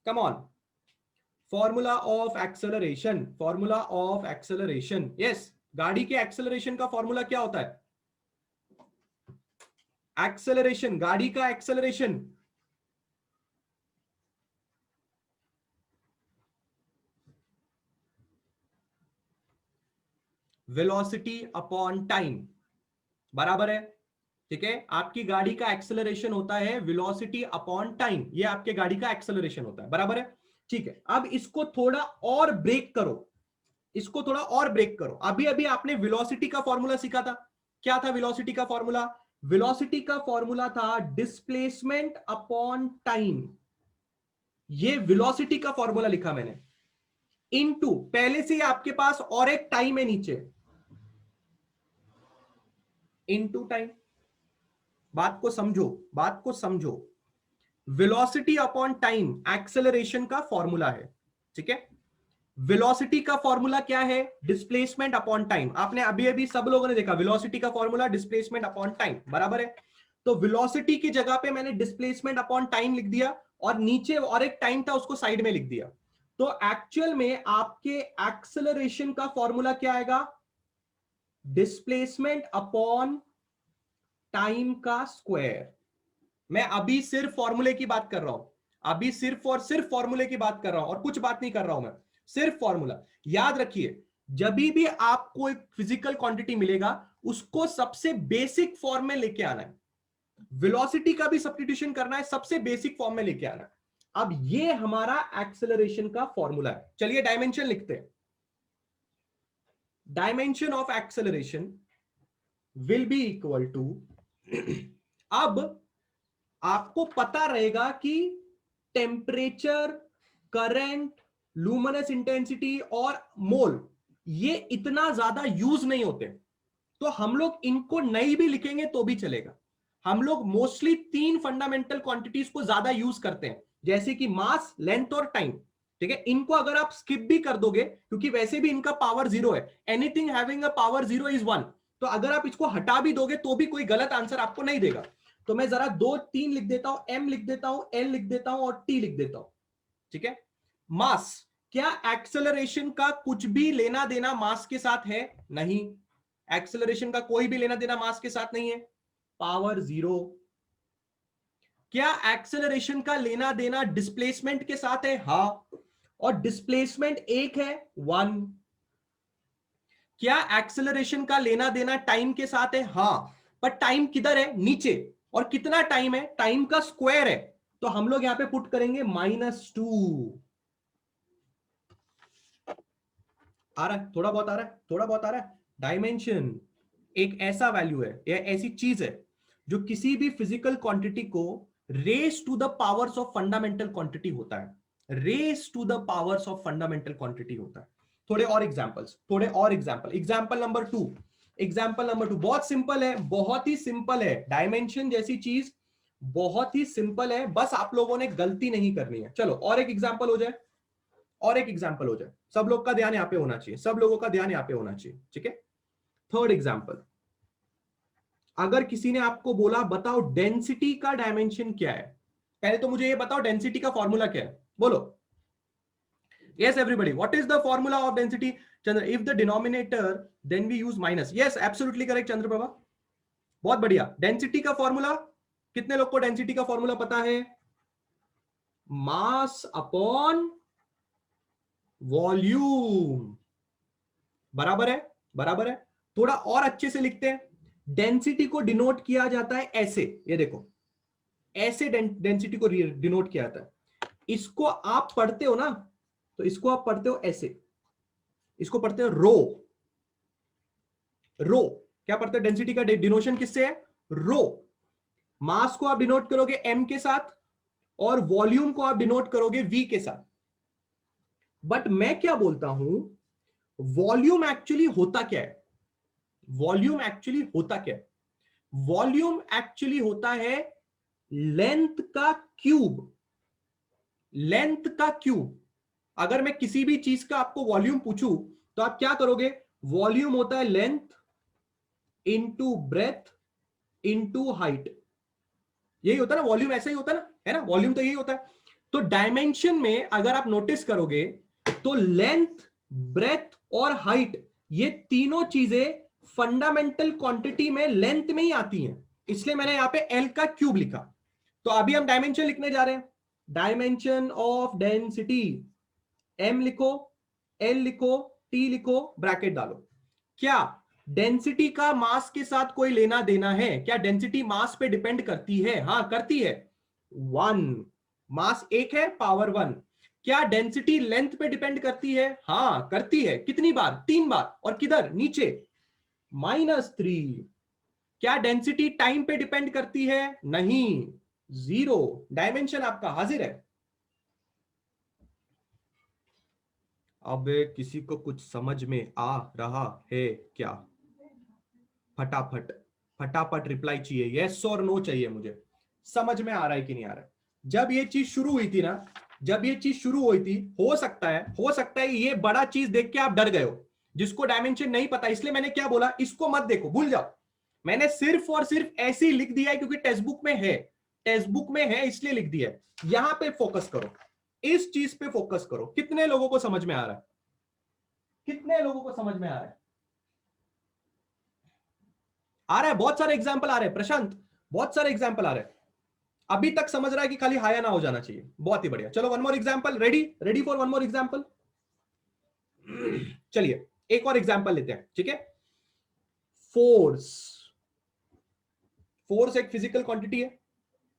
Come on. Formula of acceleration, formula of acceleration. Yes, गाड़ी के एक्सेलरेशन का फॉर्मूला क्या होता है? एक्सेलरेशन, गाड़ी का एक्सेलरेशन वेलोसिटी अपॉन टाइम, बराबर है। ठीक है, आपकी गाड़ी का एक्सेलरेशन होता है वेलोसिटी अपॉन टाइम, ये आपके गाड़ी का एक्सेलरेशन होता है, बराबर है। ठीक है, अब इसको थोड़ा और ब्रेक करो, इसको थोड़ा और ब्रेक करो। अभी अभी आपने वेलोसिटी का फॉर्मूला सीखा था, क्या था वेलोसिटी का फॉर्मूला? वेलोसिटी का फॉर्मूला था डिस्प्लेसमेंट अपॉन टाइम, ये वेलोसिटी का फॉर्मूला लिखा मैंने, इनटू पहले से ही आपके पास और एक टाइम है नीचे, इनटू टाइम। बात को समझो, बात को समझो, वेलोसिटी अपॉन टाइम एक्सेलरेशन का फॉर्मूला है, ठीक है। वेलोसिटी का फॉर्मूला क्या है, डिस्प्लेसमेंट अपॉन टाइम। आपने अभी अभी सब लोगों ने देखा वेलोसिटी का फॉर्मूला डिस्प्लेसमेंट अपॉन टाइम, बराबर है। तो वेलोसिटी की जगह पे मैंने डिस्प्लेसमेंट अपॉन टाइम लिख दिया, और नीचे और एक टाइम था उसको साइड में लिख दिया। तो एक्चुअल में आपके एक्सेलरेशन का फॉर्मूला क्या आएगा, डिस्प्लेसमेंट अपॉन टाइम का स्क्वायर। मैं अभी सिर्फ फॉर्मूले की बात कर रहा हूं, अभी सिर्फ और सिर्फ फॉर्मूले की बात कर रहा हूं, और कुछ बात नहीं कर रहा हूं मैं, सिर्फ फॉर्मूला। याद रखिए, जब भी आपको एक फिजिकल क्वांटिटी मिलेगा उसको सबसे बेसिक फॉर्म में लेके आना है, वेलोसिटी का भी सब्स्टिट्यूशन करना है, सबसे बेसिक फॉर्म में लेके आना है। अब ये हमारा एक्सेलरेशन का फॉर्मूला है। चलिए डायमेंशन लिखते हैं। Dimension of acceleration will be equal to, अब आपको पता रहेगा कि टेम्परेचर, करंट, लुमिनस इंटेंसिटी और मोल ये इतना ज्यादा यूज नहीं होते, तो हम लोग इनको नहीं भी लिखेंगे तो भी चलेगा। हम लोग मोस्टली तीन फंडामेंटल क्वांटिटीज को ज्यादा यूज करते हैं, जैसे कि मास, लेंथ और टाइम, ठीक है। इनको अगर आप स्किप भी कर दोगे, क्योंकि वैसे भी इनका पावर जीरो है, anything having a power zero is one, तो अगर आप इसको हटा भी दोगे तो भी कोई गलत आंसर आपको नहीं देगा। तो मैं जरा 2 3 लिख देता हूं, एम लिख देता हूं, एल लिख देता हूं और टी लिख देता हूं, ठीक है। मास, क्या एक्सेलरेशन का कुछ भी लेना देना मास के साथ है? नहीं, एक्सेलरेशन का कोई भी लेना देना मास के साथ नहीं है, पावर जीरो। क्या एक्सेलरेशन का लेना देना डिस्प्लेसमेंट के साथ है? हां, और डिस्प्लेसमेंट एक है, वन। क्या एक्सेलरेशन का लेना देना टाइम के साथ है? हां, पर टाइम किधर है? नीचे। और कितना टाइम है? टाइम का स्क्वायर है, तो हम लोग यहां पे पुट करेंगे -2। आ रहा है? थोड़ा बहुत आ रहा है, थोड़ा बहुत आ रहा है। डायमेंशन एक ऐसा वैल्यू है या ऐसी चीज है जो किसी भी फिजिकल क्वांटिटी को raise to the powers of fundamental quantity होता है, raise to the powers of fundamental quantity होता है। थोड़े और एग्जांपल्स, थोड़े और example. Example number 2, example number 2 बहुत सिंपल है, बहुत ही सिंपल है। डायमेंशन जैसी चीज बहुत ही सिंपल है, बस आप लोगों ने गलती नहीं करनी है। चलो और एक एग्जांपल हो जाए, और एक एग्जांपल हो जाए। सब लोग का ध्यान यहां पे होना चाहिए, सब लोगों का ध्यान यहां पे होना चाहिए, ठीक है। थर्ड एग्जांपल, अगर किसी ने आपको बोला बताओ डेंसिटी का डायमेंशन क्या है, पहले तो मुझे ये बताओ डेंसिटी का फॉर्मूला क्या है, बोलो। Yes everybody, what is the formula of density? Chandra, if the denominator then we use minus. Yes absolutely correct Chandraprabha, बहुत बढ़िया। डेंसिटी का फॉर्मूला, कितने लोग को डेंसिटी का फॉर्मूला पता है? मास अपॉन वॉल्यूम, बराबर है, बराबर है। थोड़ा और अच्छे से लिखते हैं, डेंसिटी को डिनोट किया जाता है ऐसे, ये देखो, ऐसे डेंसिटी को डिनोट किया जाता है। इसको आप पढ़ते हो ना, तो इसको आप पढ़ते हो ऐसे, इसको पढ़ते हो रो। रो क्या पढ़ते हो? डेंसिटी का डिनोशन किससे है? रो। मास को आप डिनोट करोगे एम के साथ, और वॉल्यूम को आप डिनोट करोगे वी के साथ। बट मैं क्या बोलता हूं, वॉल्यूम एक्चुअली होता क्या है? वॉल्यूम एक्चुअली होता क्या है? वॉल्यूम एक्चुअली होता है लेंथ का क्यूब, लेंथ का क्यूब। अगर मैं किसी भी चीज का आपको वॉल्यूम पूछूं तो आप क्या करोगे? वॉल्यूम होता है length into breadth into height, यही होता है ना वॉल्यूम, ऐसा ही होता है ना वॉल्यूम तो यही होता है। तो डायमेंशन में अगर आप नोटिस करोगे तो लेंथ, ब्रेथ और हाइट, ये तीनों चीजें फंडामेंटल क्वांटिटी में लेंथ में ही आती हैं, इसलिए मैंने यहां पे एल का क्यूब लिखा। तो अभी हम डायमेंशन लिखने जा रहे हैं। डायमेंशन ऑफ डेंसिटी, एम लिखो, एल लिखो, टी लिखो, ब्रैकेट डालो। क्या डेंसिटी का मास के साथ कोई लेना देना है? क्या डेंसिटी मास पे डिपेंड करती है? हां करती है, वन। मास एक है, पावर वन। क्या डेंसिटी लेंथ पे डिपेंड करती है? हां करती है। कितनी बार? 3 बार। और किधर? नीचे, -3। क्या डेंसिटी टाइम पे डिपेंड करती है? नहीं, जीरो, डायमेंशन आपका हाजिर है। अब किसी को कुछ समझ में आ रहा है क्या? फटाफट फटाफट रिप्लाई चाहिए, यस और नो चाहिए मुझे, समझ में आ रहा है कि नहीं आ रहा है। जब ये चीज शुरू हुई थी ना, जब ये चीज शुरू हुई थी, हो सकता है ये बड़ा चीज देख के आप डर गए हो, जिसको डायमेंशन नहीं पता, इसलिए मैंने क्या बोला, इसको मत देखो, भूल जाओ। मैंने सिर्फ और सिर्फ ऐसे ही लिख दिया है क्योंकि टेक्स्ट बुक में है, टेक्स्ट बुक में है इसलिए लिख दिया है। यहां पे फोकस करो, इस चीज पे फोकस करो। कितने लोगों को समझ में आ रहा है? कितने लोगों को समझ में आ रहा है? आ रहा है, बहुत सारे एग्जाम्पल आ रहे हैं प्रशांत, बहुत सारे एग्जाम्पल आ रहे हैं। अभी तक समझ रहा है कि खाली हाया ना हो जाना चाहिए, बहुत ही बढ़िया। चलो one more example, ready ready for one more example. चलिए एक और एग्जाम्पल लेते हैं, ठीक है। फोर्स, फोर्स एक फिजिकल क्वांटिटी है,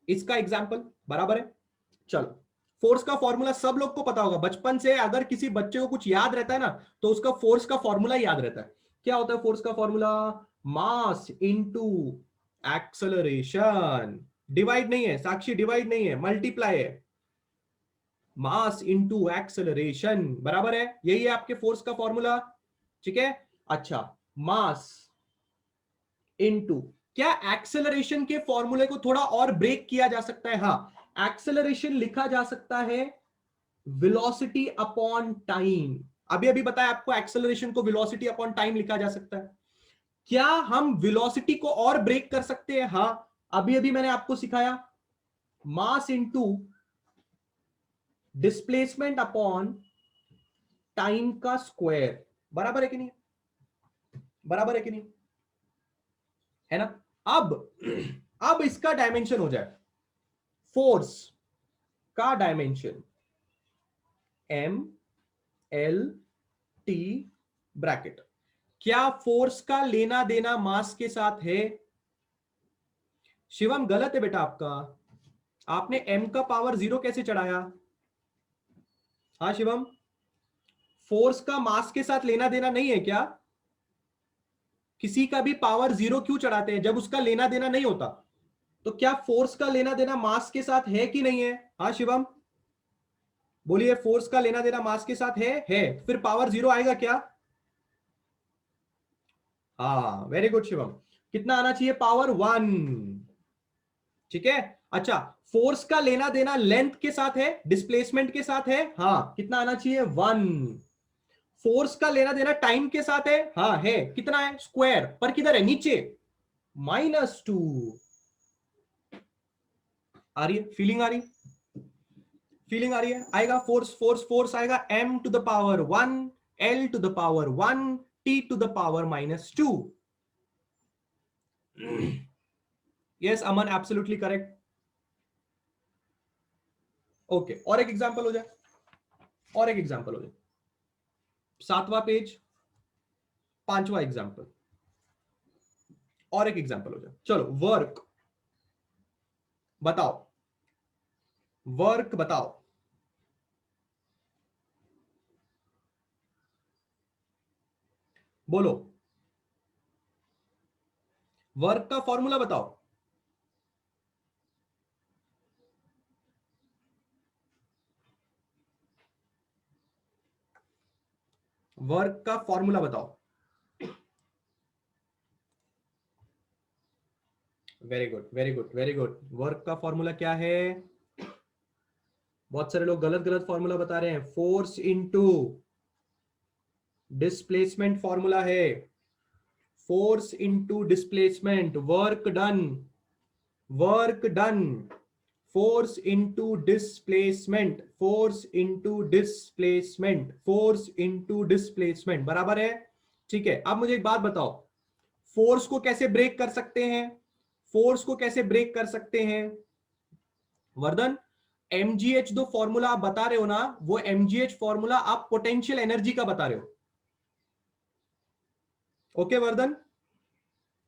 इसका एग्जाम्पल बराबर है। चलो, फोर्स का फॉर्मूला सब लोग को पता होगा बचपन से, अगर किसी बच्चे को कुछ याद रहता है ना तो उसका फोर्स का फॉर्मूला याद रहता है। क्या होता है फोर्स का फॉर्मूला? मास इनटू एक्सेलरेशन। डिवाइड नहीं है साक्षी, डिवाइड नहीं है, मल्टीप्लाई है। मास इनटू एक्सेलरेशन बराबर है, यही है आपके फोर्स का फॉर्मूला, ठीक है। अच्छा, मास इनटू, क्या एक्सेलरेशन के फॉर्मूले को थोड़ा और ब्रेक किया जा सकता है? हाँ, एक्सेलरेशन लिखा जा सकता है वेलोसिटी अपॉन टाइम। अभी अभी बताया आपको, एक्सेलरेशन को वेलोसिटी अपॉन टाइम लिखा जा सकता है। क्या हम वेलोसिटी को और ब्रेक कर सकते हैं? हाँ, अभी अभी मैंने आपको सिखाया, मास इनटू डिस्प्लेसमेंट अपॉन टाइम का स्क्वायर, बराबर है कि नहीं? बराबर है कि नहीं? है ना। अब अब इसका डायमेंशन हो जाए, फोर्स का dimension M L T bracket. क्या फोर्स का लेना देना मास के साथ है? शिवम गलत है बेटा आपका, आपने m का पावर 0 कैसे चढ़ाया? हाँ शिवम, फोर्स का मास के साथ लेना देना नहीं है क्या? किसी का भी पावर 0 क्यों चढ़ाते हैं? जब उसका लेना देना नहीं होता। तो क्या फोर्स का लेना देना मास के साथ है कि नहीं है? हाँ शिवम बोलिए, फोर्स का लेना देना मास के साथ है। फिर पावर 0 आएगा क्या? हाँ वेरी गुड शिवम, कितना आना चाहिए? पावर 1, ठीक है। अच्छा, फोर्स का लेना देना लेंथ के साथ है, डिस्प्लेसमेंट के साथ है, हाँ, कितना आना चाहिए? 1। फोर्स का लेना देना टाइम के साथ है, हाँ है, कितना है? स्क्वायर, पर किधर है? नीचे, -2। आ रही है फीलिंग? आ रही, फीलिंग आ रही है? आएगा फोर्स, फोर्स फोर्स आएगा m to the power 1, l to the power 1, t to the power -2। Yes Aman, absolutely correct. Okay, और एक एग्जांपल हो जाए, और एक एग्जांपल हो जाए, 7वां पेज, 5वां एग्जांपल, और एक एग्जांपल हो जाए। चलो, वर्क बताओ, वर्क बताओ, बोलो, वर्क का फॉर्मूला बताओ। वर्क का फॉर्मूला बताओ। Very good very good very good. Work का फॉर्मूला क्या है? बहुत सारे लोग गलत गलत फॉर्मूला बता रहे हैं। फोर्स इनटू डिस्प्लेसमेंट फॉर्मूला है, force into displacement, work done, work done, force into displacement, force into displacement, force into displacement, बराबर है, ठीक है। अब मुझे एक बात बताओ, फोर्स को कैसे ब्रेक कर सकते हैं? फोर्स को कैसे ब्रेक कर सकते हैं वर्धन? mgh जो फॉर्मूला आप बता रहे हो ना, वो mgh फॉर्मूला आप पोटेंशियल एनर्जी का बता रहे हो। ओके वर्धन,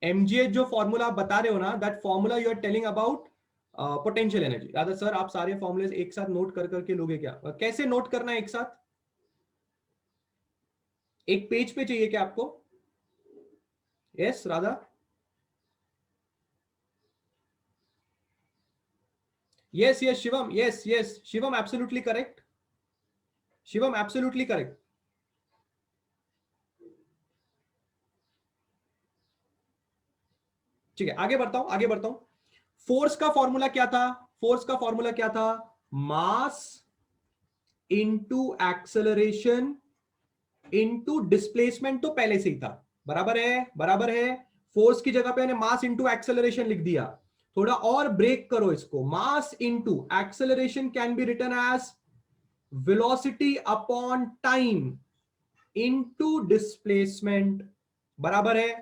mgh जो फॉर्मूला आप बता रहे हो ना, that formula you are telling about potential energy. Radha sir आप सारे फॉर्मूले एक साथ नोट कर करके लोगे क्या? कैसे नोट करना है एक साथ? एक पेज पे चाहिए क्या आपको? Yes Radha, Yes, yes, Shivam. Yes, yes. Shivam, absolutely correct. Shivam, absolutely correct. ठीक है, आगे बढ़ता हूं, आगे बढ़ता हूं। फोर्स का फॉर्मूला क्या था? फोर्स का फॉर्मूला क्या था? मास इनटू एक्सेलरेशन इनटू डिस्प्लेसमेंट, तो पहले से ही था। बराबर है, बराबर है। फोर्स की जगह पे मैंने मास इनटू एक्सेलरेशन लिख दिया। थोड़ा और ब्रेक करो इसको। Mass into acceleration can be written as velocity upon time into displacement. बराबर है।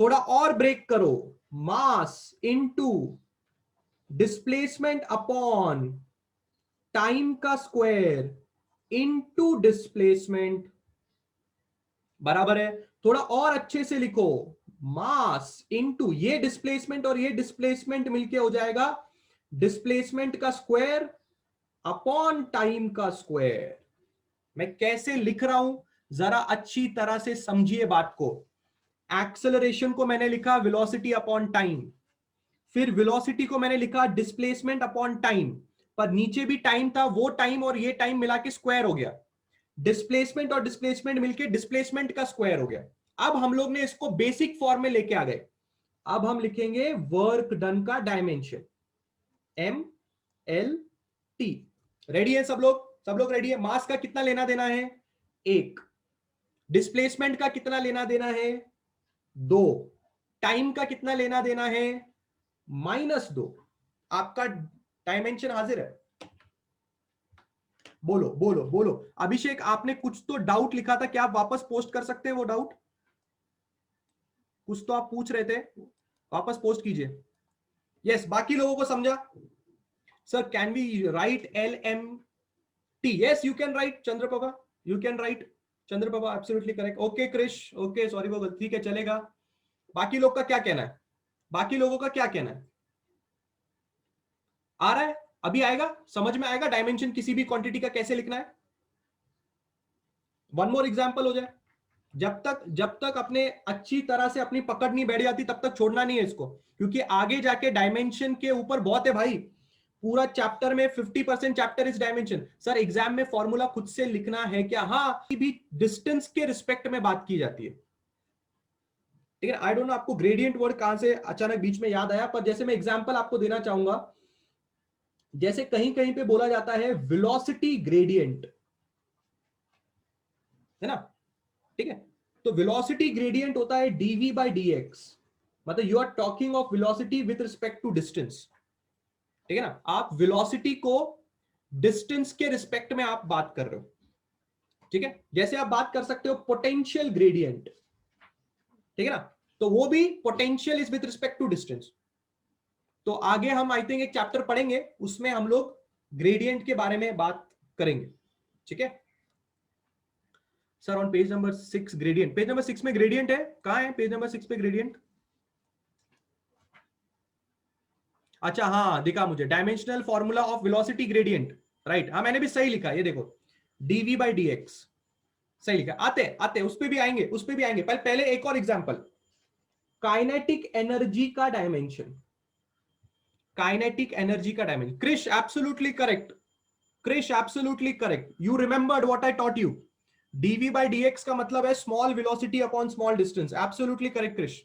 थोड़ा और ब्रेक करो। Mass into displacement upon time का स्क्वायर इनटू डिस्प्लेसमेंट। बराबर है। थोड़ा और अच्छे से लिखो। मास इनटू ये डिस्प्लेसमेंट और ये डिस्प्लेसमेंट मिलके हो जाएगा डिस्प्लेसमेंट का स्क्वायर अपॉन टाइम का स्क्वायर। मैं कैसे लिख रहा हूं, जरा अच्छी तरह से समझिए बात को। एक्सेलरेशन को मैंने लिखा वेलोसिटी अपॉन टाइम, फिर वेलोसिटी को मैंने लिखा डिस्प्लेसमेंट अपॉन टाइम, पर नीचे भी टाइम था, वो टाइम और ये टाइम मिला के स्क्वायर हो गया। डिस्प्लेसमेंट और डिस्प्लेसमेंट मिलके डिस्प्लेसमेंट का स्क्वायर हो गया। अब हम लोग ने इसको बेसिक फॉर्म में लेके आ गए। अब हम लिखेंगे वर्क डन का dimension, M L T. Ready है सब लोग? सब लोग रेडी है? मास का कितना लेना देना है? 1। डिस्प्लेसमेंट का कितना लेना देना है? 2। टाइम का कितना लेना देना है? -2। आपका डायमेंशन हाजिर है। बोलो बोलो बोलो। अभिषेक, आपने कुछ तो डाउट लिखा था, क्या आप वापस पोस्ट कर सकते हैं वो डाउट? कुछ तो आप पूछ रहे थे, वापस पोस्ट कीजिए। यस, बाकी लोगों को समझा? Sir, can we write L M T? Yes, you can write Chandraprabha, you can write Chandraprabha, absolutely correct. Okay Krish, okay sorry वो गलती, ठीक है चलेगा। बाकी लोग का क्या कहना है? बाकी लोगों का क्या कहना है? आ रहा है? अभी आएगा, समझ में आएगा डायमेंशन किसी भी क्वांटिटी का कैसे लिखना है। वन मोर एग्जांपल हो जाए। जब तक अपने अच्छी तरह से अपनी पकड़ नहीं बैठ जाती तब तक छोड़ना नहीं है इसको, क्योंकि आगे जाके डायमेंशन के ऊपर बहुत है भाई। पूरा चैप्टर में 50% chapter is dimension. Sir, exam में फॉर्मूला खुद से लिखना है क्या? हाँ, भी डिस्टेंस के रिस्पेक्ट में बात की जाती है। ठीक है, आई डोंट नो आपको ग्रेडियंट वर्ड कहां से अचानक बीच में याद आया, पर जैसे मैं एग्जांपल आपको देना चाहूंगा, जैसे कहीं कहीं पे बोला जाता है वेलोसिटी ग्रेडियंट, है ना? ठीक है, तो वेलोसिटी ग्रेडियंट होता है डीवी बाई डी एक्स। मतलब you are talking of velocity with respect to distance. ठीक है ना, आप वेलोसिटी को डिस्टेंस के रिस्पेक्ट में आप बात कर रहे हो। ठीक है, जैसे आप बात कर सकते हो पोटेंशियल ग्रेडियंट। ठीक है ना, तो वो भी potential is with respect to distance. तो आगे हम आई थिंक एक चैप्टर पढ़ेंगे, उसमें हम लोग ग्रेडियंट के बारे में बात करेंगे। ठीक है sir, on page number 6 gradient, page number 6 में ग्रेडियंट है, कहां है पेज नंबर 6 पे ग्रेडियंट? अच्छा हाँ, दिखा मुझे, dimensional formula of velocity gradient. Right, हाँ मैंने भी सही लिखा, ये देखो डीवी बाई डी एक्स, सही लिखा। आते आते उस पे भी आएंगे, उस पे भी आएंगे, पहले एक और एग्जांपल, काइनेटिक एनर्जी का डायमेंशन। काइनेटिक एनर्जी का dimension, Krish absolutely correct, Krish absolutely correct, you remembered what I taught you. DV by D X का मतलब है small velocity upon small distance, absolutely correct Krish.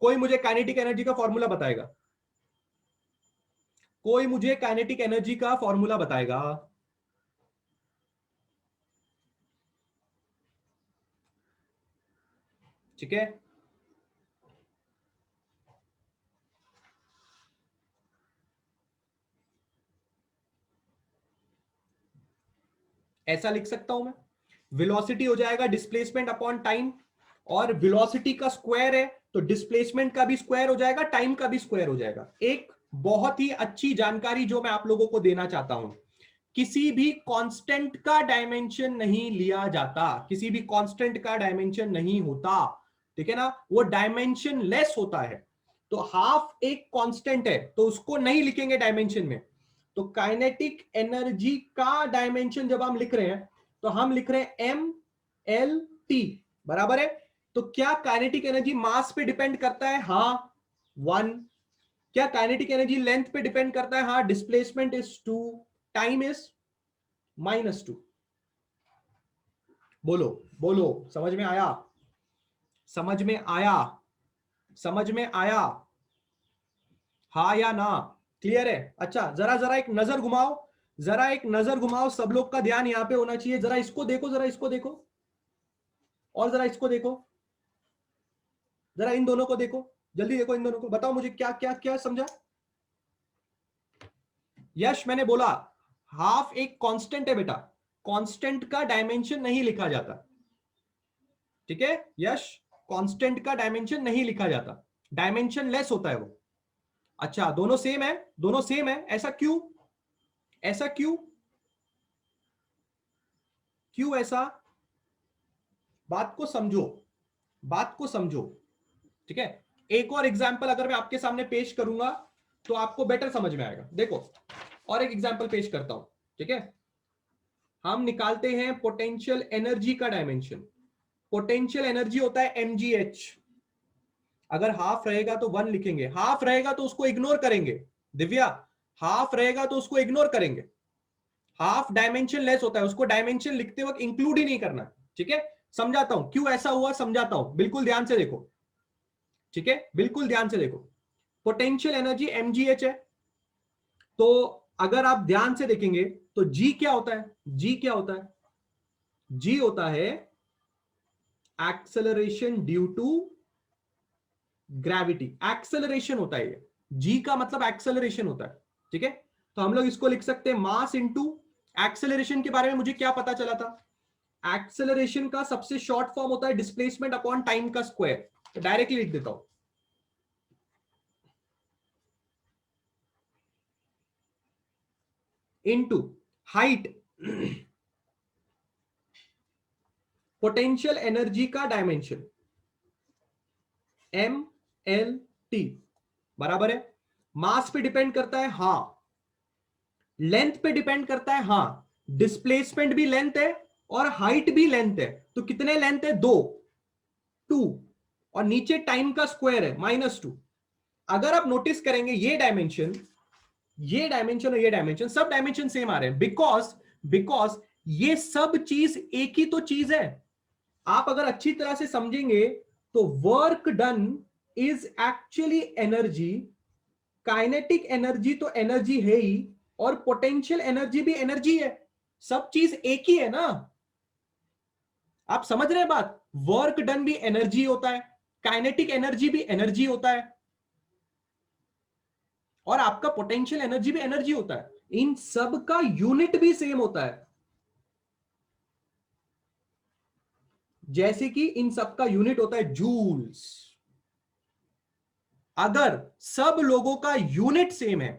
कोई मुझे काइनेटिक एनर्जी का फॉर्मूला बताएगा? कोई मुझे काइनेटिक एनर्जी का फॉर्मूला बताएगा? ठीक है, ऐसा लिख सकता हूं मैं, वेलोसिटी हो जाएगा डिस्प्लेसमेंट अपॉन टाइम, और वेलोसिटी का स्क्वायर है तो डिस्प्लेसमेंट का भी स्क्वायर हो जाएगा, टाइम का भी स्क्वायर हो जाएगा। एक बहुत ही अच्छी जानकारी जो मैं आप लोगों को देना चाहता हूं, किसी भी कांस्टेंट का डायमेंशन नहीं लिया जाता, किसी भी कांस्टेंट का डायमेंशन नहीं होता। ठीक है ना, वो डायमेंशन लेस होता है। तो हाफ एक कांस्टेंट है तो उसको नहीं लिखेंगे डायमेंशन में। तो काइनेटिक एनर्जी का डायमेंशन जब हम लिख रहे हैं तो हम लिख रहे हैं एम एल टी। बराबर है? तो क्या काइनेटिक एनर्जी मास पे डिपेंड करता है? हाँ, 1। क्या काइनेटिक एनर्जी लेंथ पे डिपेंड करता है? हाँ, डिस्प्लेसमेंट इज 2, टाइम इज -2। बोलो बोलो, समझ में आया? समझ में आया? समझ में आया? हाँ या ना? क्लियर है? अच्छा, जरा जरा एक नजर घुमाओ, जरा एक नजर घुमाओ, सब लोग का ध्यान यहां पे होना चाहिए। जरा इसको देखो, जरा इसको देखो, और जरा इसको देखो, जरा इन दोनों को देखो, जल्दी देखो इन दोनों को, बताओ मुझे क्या क्या क्या समझा? यश, मैंने बोला हाफ एक कांस्टेंट है बेटा, कांस्टेंट का डायमेंशन नहीं लिखा जाता, ठीक है यश? कांस्टेंट का डायमेंशन नहीं लिखा जाता, डायमेंशन लेस होता है वो। अच्छा, दोनों सेम है, दोनों सेम है, ऐसा क्यों? ऐसा क्यों? क्यों ऐसा? बात को समझो, बात को समझो, ठीक है? एक और एग्जांपल अगर मैं आपके सामने पेश करूंगा तो आपको बेटर समझ में आएगा। देखो, और एक एग्जांपल पेश करता हूं, ठीक है? हम निकालते हैं पोटेंशियल एनर्जी का डायमेंशन। पोटेंशियल एनर्जी होता है mgh। अगर हाफ रहेगा तो 1 लिखेंगे, हाफ रहेगा तो उसको इग्नोर करेंगे। दिव्या, हाफ रहेगा तो उसको इग्नोर करेंगे। हाफ डायमेंशन लेस होता है, उसको डायमेंशन लिखते वक्त इंक्लूड ही नहीं करना, ठीक है? समझाता हूं क्यों ऐसा हुआ, समझाता हूं, बिल्कुल ध्यान से देखो, ठीक है? बिल्कुल ध्यान से देखो। पोटेंशियल एनर्जी mgh है, तो अगर आप ध्यान से देखेंगे तो g क्या होता है? g क्या होता है? g होता है acceleration due to gravity. Acceleration होता है ये, g का मतलब एक्सेलरेशन होता है, ठीक है? तो हम लोग इसको लिख सकते हैं मास इंटू एक्सेलरेशन। के बारे में मुझे क्या पता चला था? एक्सेलरेशन का सबसे शॉर्ट फॉर्म होता है डिस्प्लेसमेंट अपॉन टाइम का स्क्वायर। तो डायरेक्टली लिख देता हूं, इनटू हाइट, पोटेंशियल एनर्जी का डायमेंशन mlt बराबर है। मास पे डिपेंड करता है, हां। लेंथ पे डिपेंड करता है, हां। डिस्प्लेसमेंट भी लेंथ है और हाइट भी लेंथ है। तो कितने लेंथ है? 2, 2, और नीचे टाइम का स्क्वायर है -2। अगर आप नोटिस करेंगे ये डायमेंशन, ये डायमेंशन और ये डायमेंशन, सब डायमेंशन सेम आ रहे हैं, बिकॉज ये सब चीज एक ही तो चीज है। आप अगर अच्छी तरह से समझेंगे तो work done is actually energy. Kinetic energy तो एनर्जी है ही, और पोटेंशियल एनर्जी भी एनर्जी है। सब चीज एक ही है ना? आप समझ रहे हैं बात? वर्क डन भी एनर्जी होता है, काइनेटिक एनर्जी भी एनर्जी होता है, और आपका पोटेंशियल एनर्जी भी एनर्जी होता है। इन सब का यूनिट भी सेम होता है। जैसे कि इन सब का यूनिट होता है जूल्स। अगर सब लोगों का यूनिट सेम है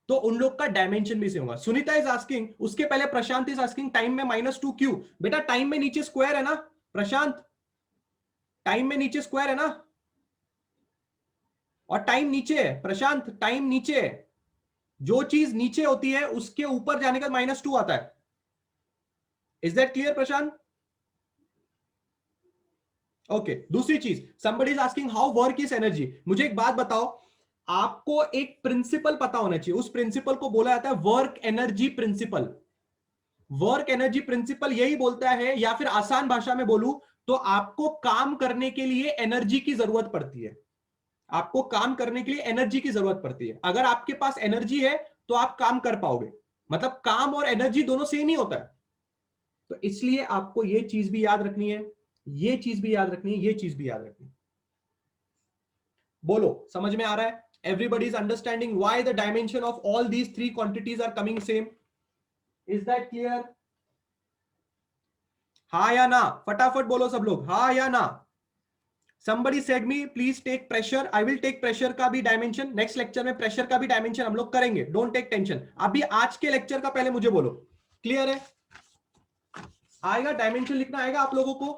तो उन लोग का डायमेंशन भी सेम होगा। सुनीता इज आस्किंग, उसके पहले प्रशांत इज आस्किंग टाइम में -2 क्यों? बेटा टाइम में नीचे स्क्वायर है ना प्रशांत, टाइम में नीचे स्क्वायर है ना, और टाइम नीचे है प्रशांत, टाइम नीचे है। जो चीज नीचे होती है उसके ऊपर जाने का -2 आता है। Is that clear Prashant? Okay, दूसरी चीज, somebody is asking how work is energy। मुझे एक बात बताओ, आपको एक प्रिंसिपल पता होना चाहिए, उस प्रिंसिपल को बोला जाता है work energy principal. Work energy principal यही बोलता है, या फिर आसान भाषा में बोलूं तो आपको काम करने के लिए एनर्जी की जरूरत पड़ती है। आपको काम करने के लिए एनर्जी की जरूरत पड़ती है। अगर आपके पास एनर्जी है तो आप काम कर पाओगे। मतलब काम और एनर्जी दोनों सेम ही होता है। तो इसलिए आपको यह चीज भी याद रखनी है, यह चीज भी याद रखनी है, यह चीज भी याद रखनी है। बोलो, समझ में आ रहा है? Everybody is understanding why the dimension of all these three quantities are coming same? Is that clear? हाँ या ना? फटाफट बोलो सब लोग, हाँ या ना? Somebody said me please take pressure। I will take pressure का भी डायमेंशन नेक्स्ट लेक्चर में, प्रेशर का भी डायमेंशन हम लोग करेंगे, डोंट टेक टेंशन। अभी आज के लेक्चर का पहले मुझे बोलो, क्लियर है? आएगा डायमेंशन लिखना, आएगा आप लोगों को?